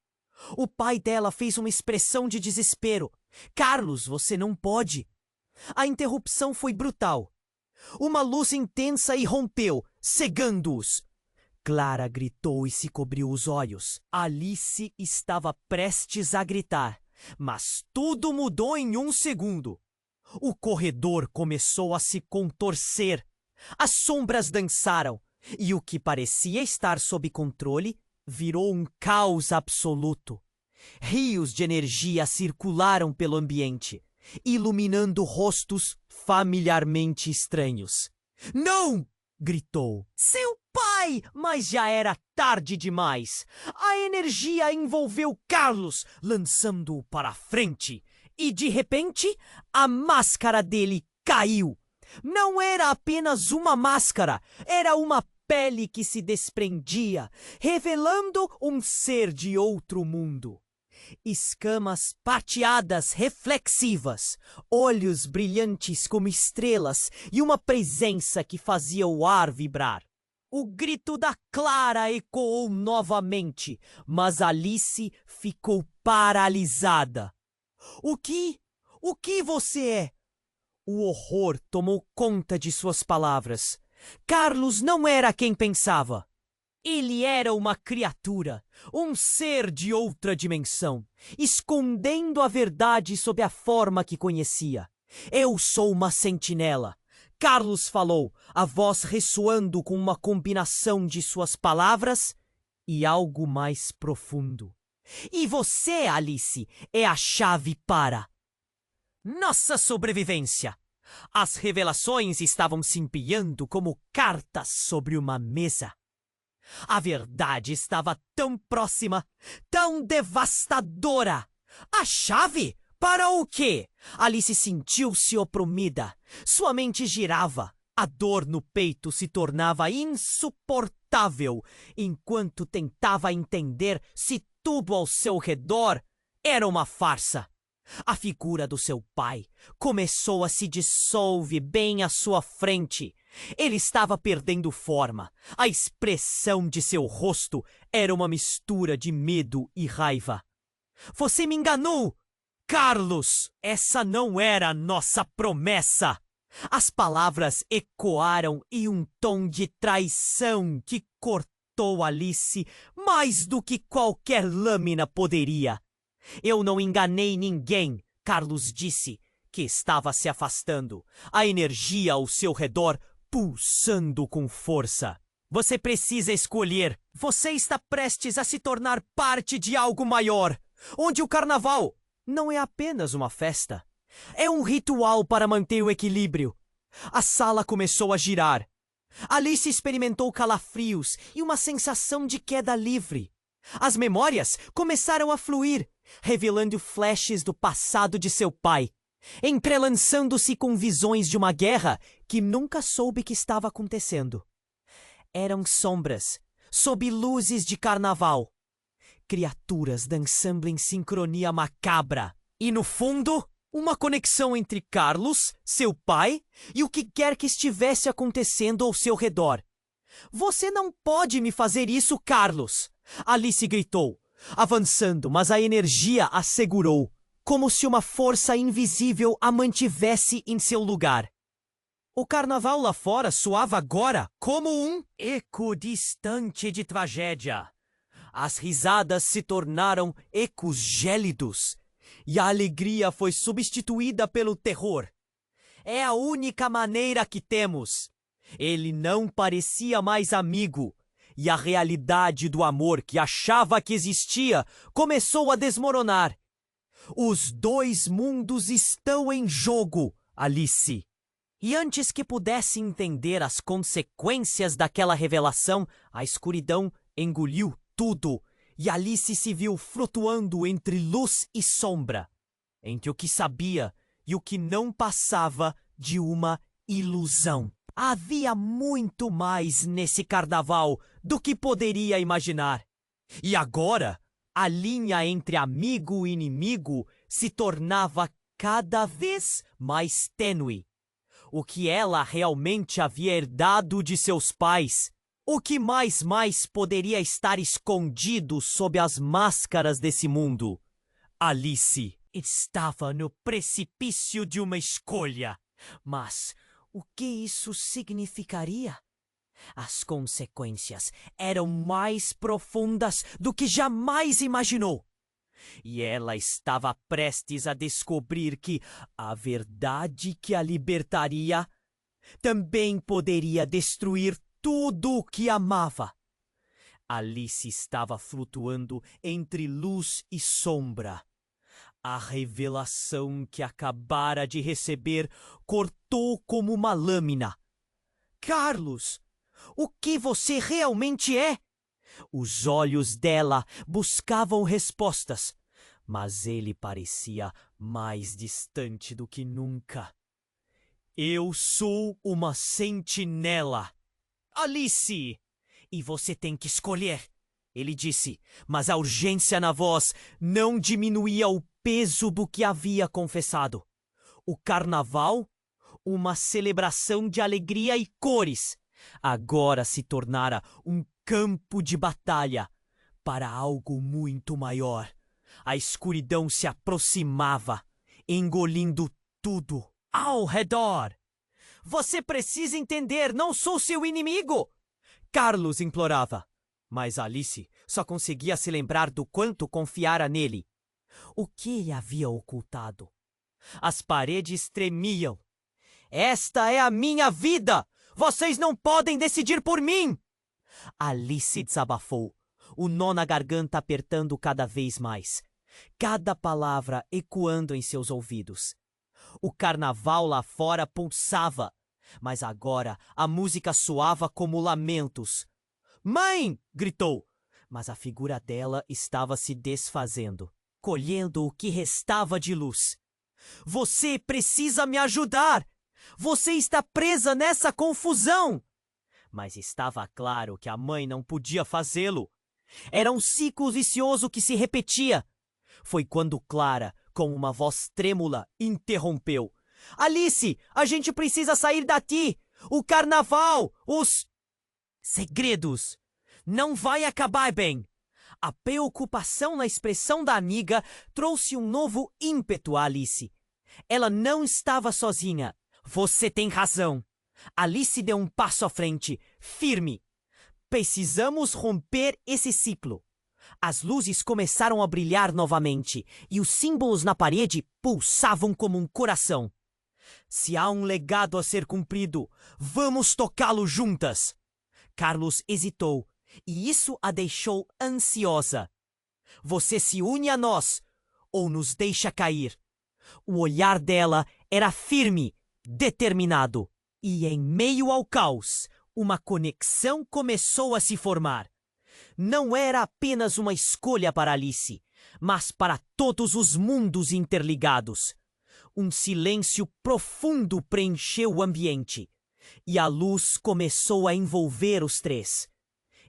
O pai dela fez uma expressão de desespero. Carlos, você não pode. A interrupção foi brutal. Uma luz intensa irrompeu, cegando-os. Clara gritou e se cobriu os olhos. Alice estava prestes a gritar, mas tudo mudou em um segundo. O corredor começou a se contorcer. As sombras dançaram, e o que parecia estar sob controle virou um caos absoluto. Rios de energia circularam pelo ambiente, iluminando rostos familiarmente estranhos. "Não!" gritou. "Seu pai!" Mas já era tarde demais. A energia envolveu Carlos, lançando-o para a frente. E, de repente, a máscara dele caiu. Não era apenas uma máscara, era uma pele que se desprendia, revelando um ser de outro mundo. Escamas prateadas reflexivas, olhos brilhantes como estrelas e uma presença que fazia o ar vibrar. O grito da Clara ecoou novamente, mas Alice ficou paralisada. O que você é?" O horror tomou conta de suas palavras. Carlos não era quem pensava. Ele era uma criatura, um ser de outra dimensão, escondendo a verdade sob a forma que conhecia. "Eu sou uma sentinela." Carlos falou, a voz ressoando com uma combinação de suas palavras e algo mais profundo. "E você, Alice, é a chave para nossa sobrevivência." As revelações estavam se empenhando como cartas sobre uma mesa. A verdade estava tão próxima, tão devastadora. A chave? Para o quê? Alice sentiu-se oprimida. Sua mente girava. A dor no peito se tornava insuportável, enquanto tentava entender se tudo ao seu redor era uma farsa. A figura do seu pai começou a se dissolver bem à sua frente. Ele estava perdendo forma. A expressão de seu rosto era uma mistura de medo e raiva. "Você me enganou, Carlos! Essa não era a nossa promessa!" As palavras ecoaram em um tom de traição que cortou Alice mais do que qualquer lâmina poderia. "Eu não enganei ninguém", Carlos disse, que estava se afastando, a energia ao seu redor pulsando com força. "Você precisa escolher. Você está prestes a se tornar parte de algo maior, onde o carnaval não é apenas uma festa. É um ritual para manter o equilíbrio." A sala começou a girar. Alice experimentou calafrios e uma sensação de queda livre. As memórias começaram a fluir, revelando flashes do passado de seu pai, entrelaçando-se com visões de uma guerra que nunca soube que estava acontecendo. Eram sombras, sob luzes de carnaval. Criaturas dançando em sincronia macabra. E no fundo, uma conexão entre Carlos, seu pai, e o que quer que estivesse acontecendo ao seu redor. "Você não pode me fazer isso, Carlos!" Alice gritou, avançando, mas a energia a segurou, como se uma força invisível a mantivesse em seu lugar. O carnaval lá fora soava agora como um eco distante de tragédia. As risadas se tornaram ecos gélidos, e a alegria foi substituída pelo terror. "É a única maneira que temos." Ele não parecia mais amigo, e a realidade do amor que achava que existia começou a desmoronar. "Os dois mundos estão em jogo, Alice." E antes que pudesse entender as consequências daquela revelação, a escuridão engoliu tudo, e Alice se viu flutuando entre luz e sombra, entre o que sabia e o que não passava de uma ilusão. Havia muito mais nesse carnaval do que poderia imaginar. E agora, a linha entre amigo e inimigo se tornava cada vez mais tênue. O que ela realmente havia herdado de seus pais? O que mais poderia estar escondido sob as máscaras desse mundo? Alice estava no precipício de uma escolha, mas O que isso significaria? As consequências eram mais profundas do que jamais imaginou. E ela estava prestes a descobrir que a verdade que a libertaria também poderia destruir tudo o que amava. Alice estava flutuando entre luz e sombra. A revelação que acabara de receber cortou como uma lâmina. Carlos, o que você realmente é? Os olhos dela buscavam respostas, mas ele parecia mais distante do que nunca. Eu sou uma sentinela. Alice! E você tem que escolher, ele disse, mas a urgência na voz não diminuía o peso do que havia confessado. O carnaval, uma celebração de alegria e cores, agora se tornara um campo de batalha para algo muito maior. A escuridão se aproximava, engolindo tudo ao redor. Você precisa entender, não sou seu inimigo! Carlos implorava, mas Alice só conseguia se lembrar do quanto confiara nele. O que ele havia ocultado? As paredes tremiam. Esta é a minha vida! Vocês não podem decidir por mim! Alice desabafou, o nó na garganta apertando cada vez mais, cada palavra ecoando em seus ouvidos. O carnaval lá fora pulsava, mas agora a música soava como lamentos. Mãe! Gritou, mas a figura dela estava se desfazendo, colhendo o que restava de luz. Você precisa me ajudar! Você está presa nessa confusão! Mas estava claro que a mãe não podia fazê-lo. Era um ciclo vicioso que se repetia. Foi quando Clara, com uma voz trêmula, interrompeu. Alice, a gente precisa sair daqui! O carnaval! Os segredos! Não vai acabar bem! A preocupação na expressão da amiga trouxe um novo ímpeto a Alice. Ela não estava sozinha. Você tem razão. Alice deu um passo à frente, firme. Precisamos romper esse ciclo. As luzes começaram a brilhar novamente e os símbolos na parede pulsavam como um coração. Se há um legado a ser cumprido, vamos tocá-lo juntas. Carlos hesitou e isso a deixou ansiosa. Você se une a nós ou nos deixa cair? O olhar dela era firme, determinado. E em meio ao caos, uma conexão começou a se formar. Não era apenas uma escolha para Alice, mas para todos os mundos interligados. Um silêncio profundo preencheu o ambiente, e a luz começou a envolver os três.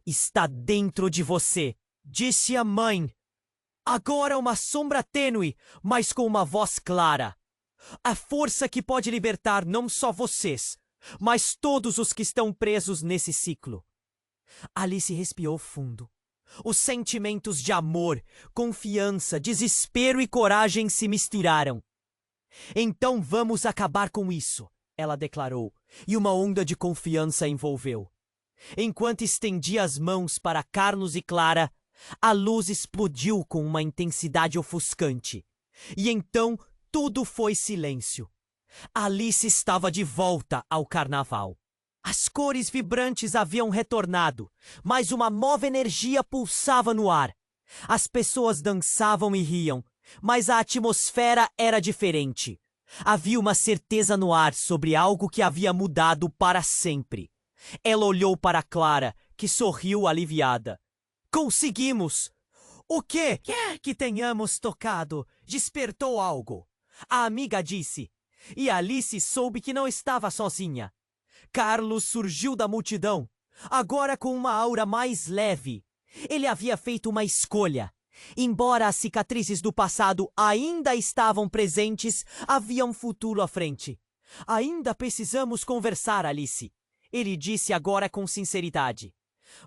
Está dentro de você, disse a mãe. Agora uma sombra tênue, mas com uma voz clara. A força que pode libertar não só vocês, mas todos os que estão presos nesse ciclo. Alice respirou fundo. Os sentimentos de amor, confiança, desespero e coragem se misturaram. Então vamos acabar com isso, ela declarou, e uma onda de confiança a envolveu. Enquanto estendia as mãos para Carlos e Clara, a luz explodiu com uma intensidade ofuscante. E então tudo foi silêncio. Alice estava de volta ao carnaval. As cores vibrantes haviam retornado, mas uma nova energia pulsava no ar. As pessoas dançavam e riam, mas a atmosfera era diferente. Havia uma certeza no ar sobre algo que havia mudado para sempre. Ela olhou para Clara, que sorriu aliviada. Conseguimos! O que quer que tenhamos tocado despertou algo. A amiga disse, e Alice soube que não estava sozinha. Carlos surgiu da multidão, agora com uma aura mais leve. Ele havia feito uma escolha. Embora as cicatrizes do passado ainda estavam presentes, havia um futuro à frente. Ainda precisamos conversar, Alice. Ele disse agora com sinceridade.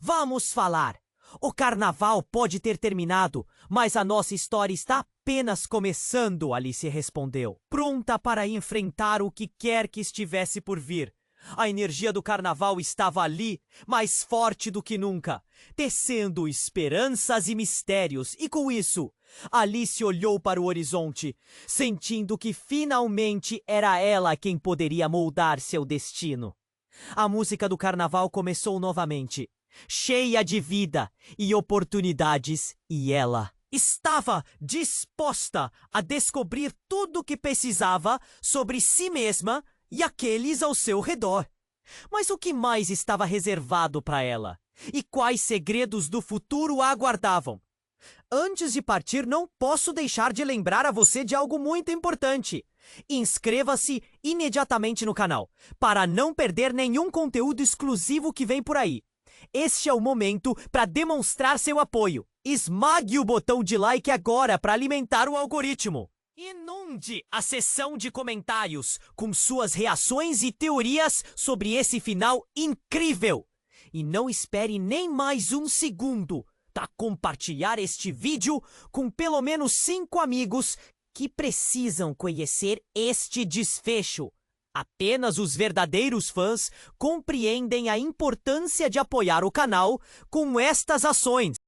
Vamos falar. O carnaval pode ter terminado, mas a nossa história está apenas começando, Alice respondeu, pronta para enfrentar o que quer que estivesse por vir. A energia do carnaval estava ali, mais forte do que nunca, tecendo esperanças e mistérios, e com isso, Alice olhou para o horizonte, sentindo que finalmente era ela quem poderia moldar seu destino. A música do carnaval começou novamente, cheia de vida e oportunidades, e ela estava disposta a descobrir tudo o que precisava sobre si mesma e aqueles ao seu redor. Mas o que mais estava reservado para ela? E quais segredos do futuro a aguardavam? Antes de partir, não posso deixar de lembrar a você de algo muito importante. Inscreva-se imediatamente no canal, para não perder nenhum conteúdo exclusivo que vem por aí. Este é o momento para demonstrar seu apoio. Esmague o botão de like agora para alimentar o algoritmo. Inunde a seção de comentários com suas reações e teorias sobre esse final incrível. E não espere nem mais um segundo para compartilhar este vídeo com pelo menos 5 amigos que precisam conhecer este desfecho. Apenas os verdadeiros fãs compreendem a importância de apoiar o canal com estas ações.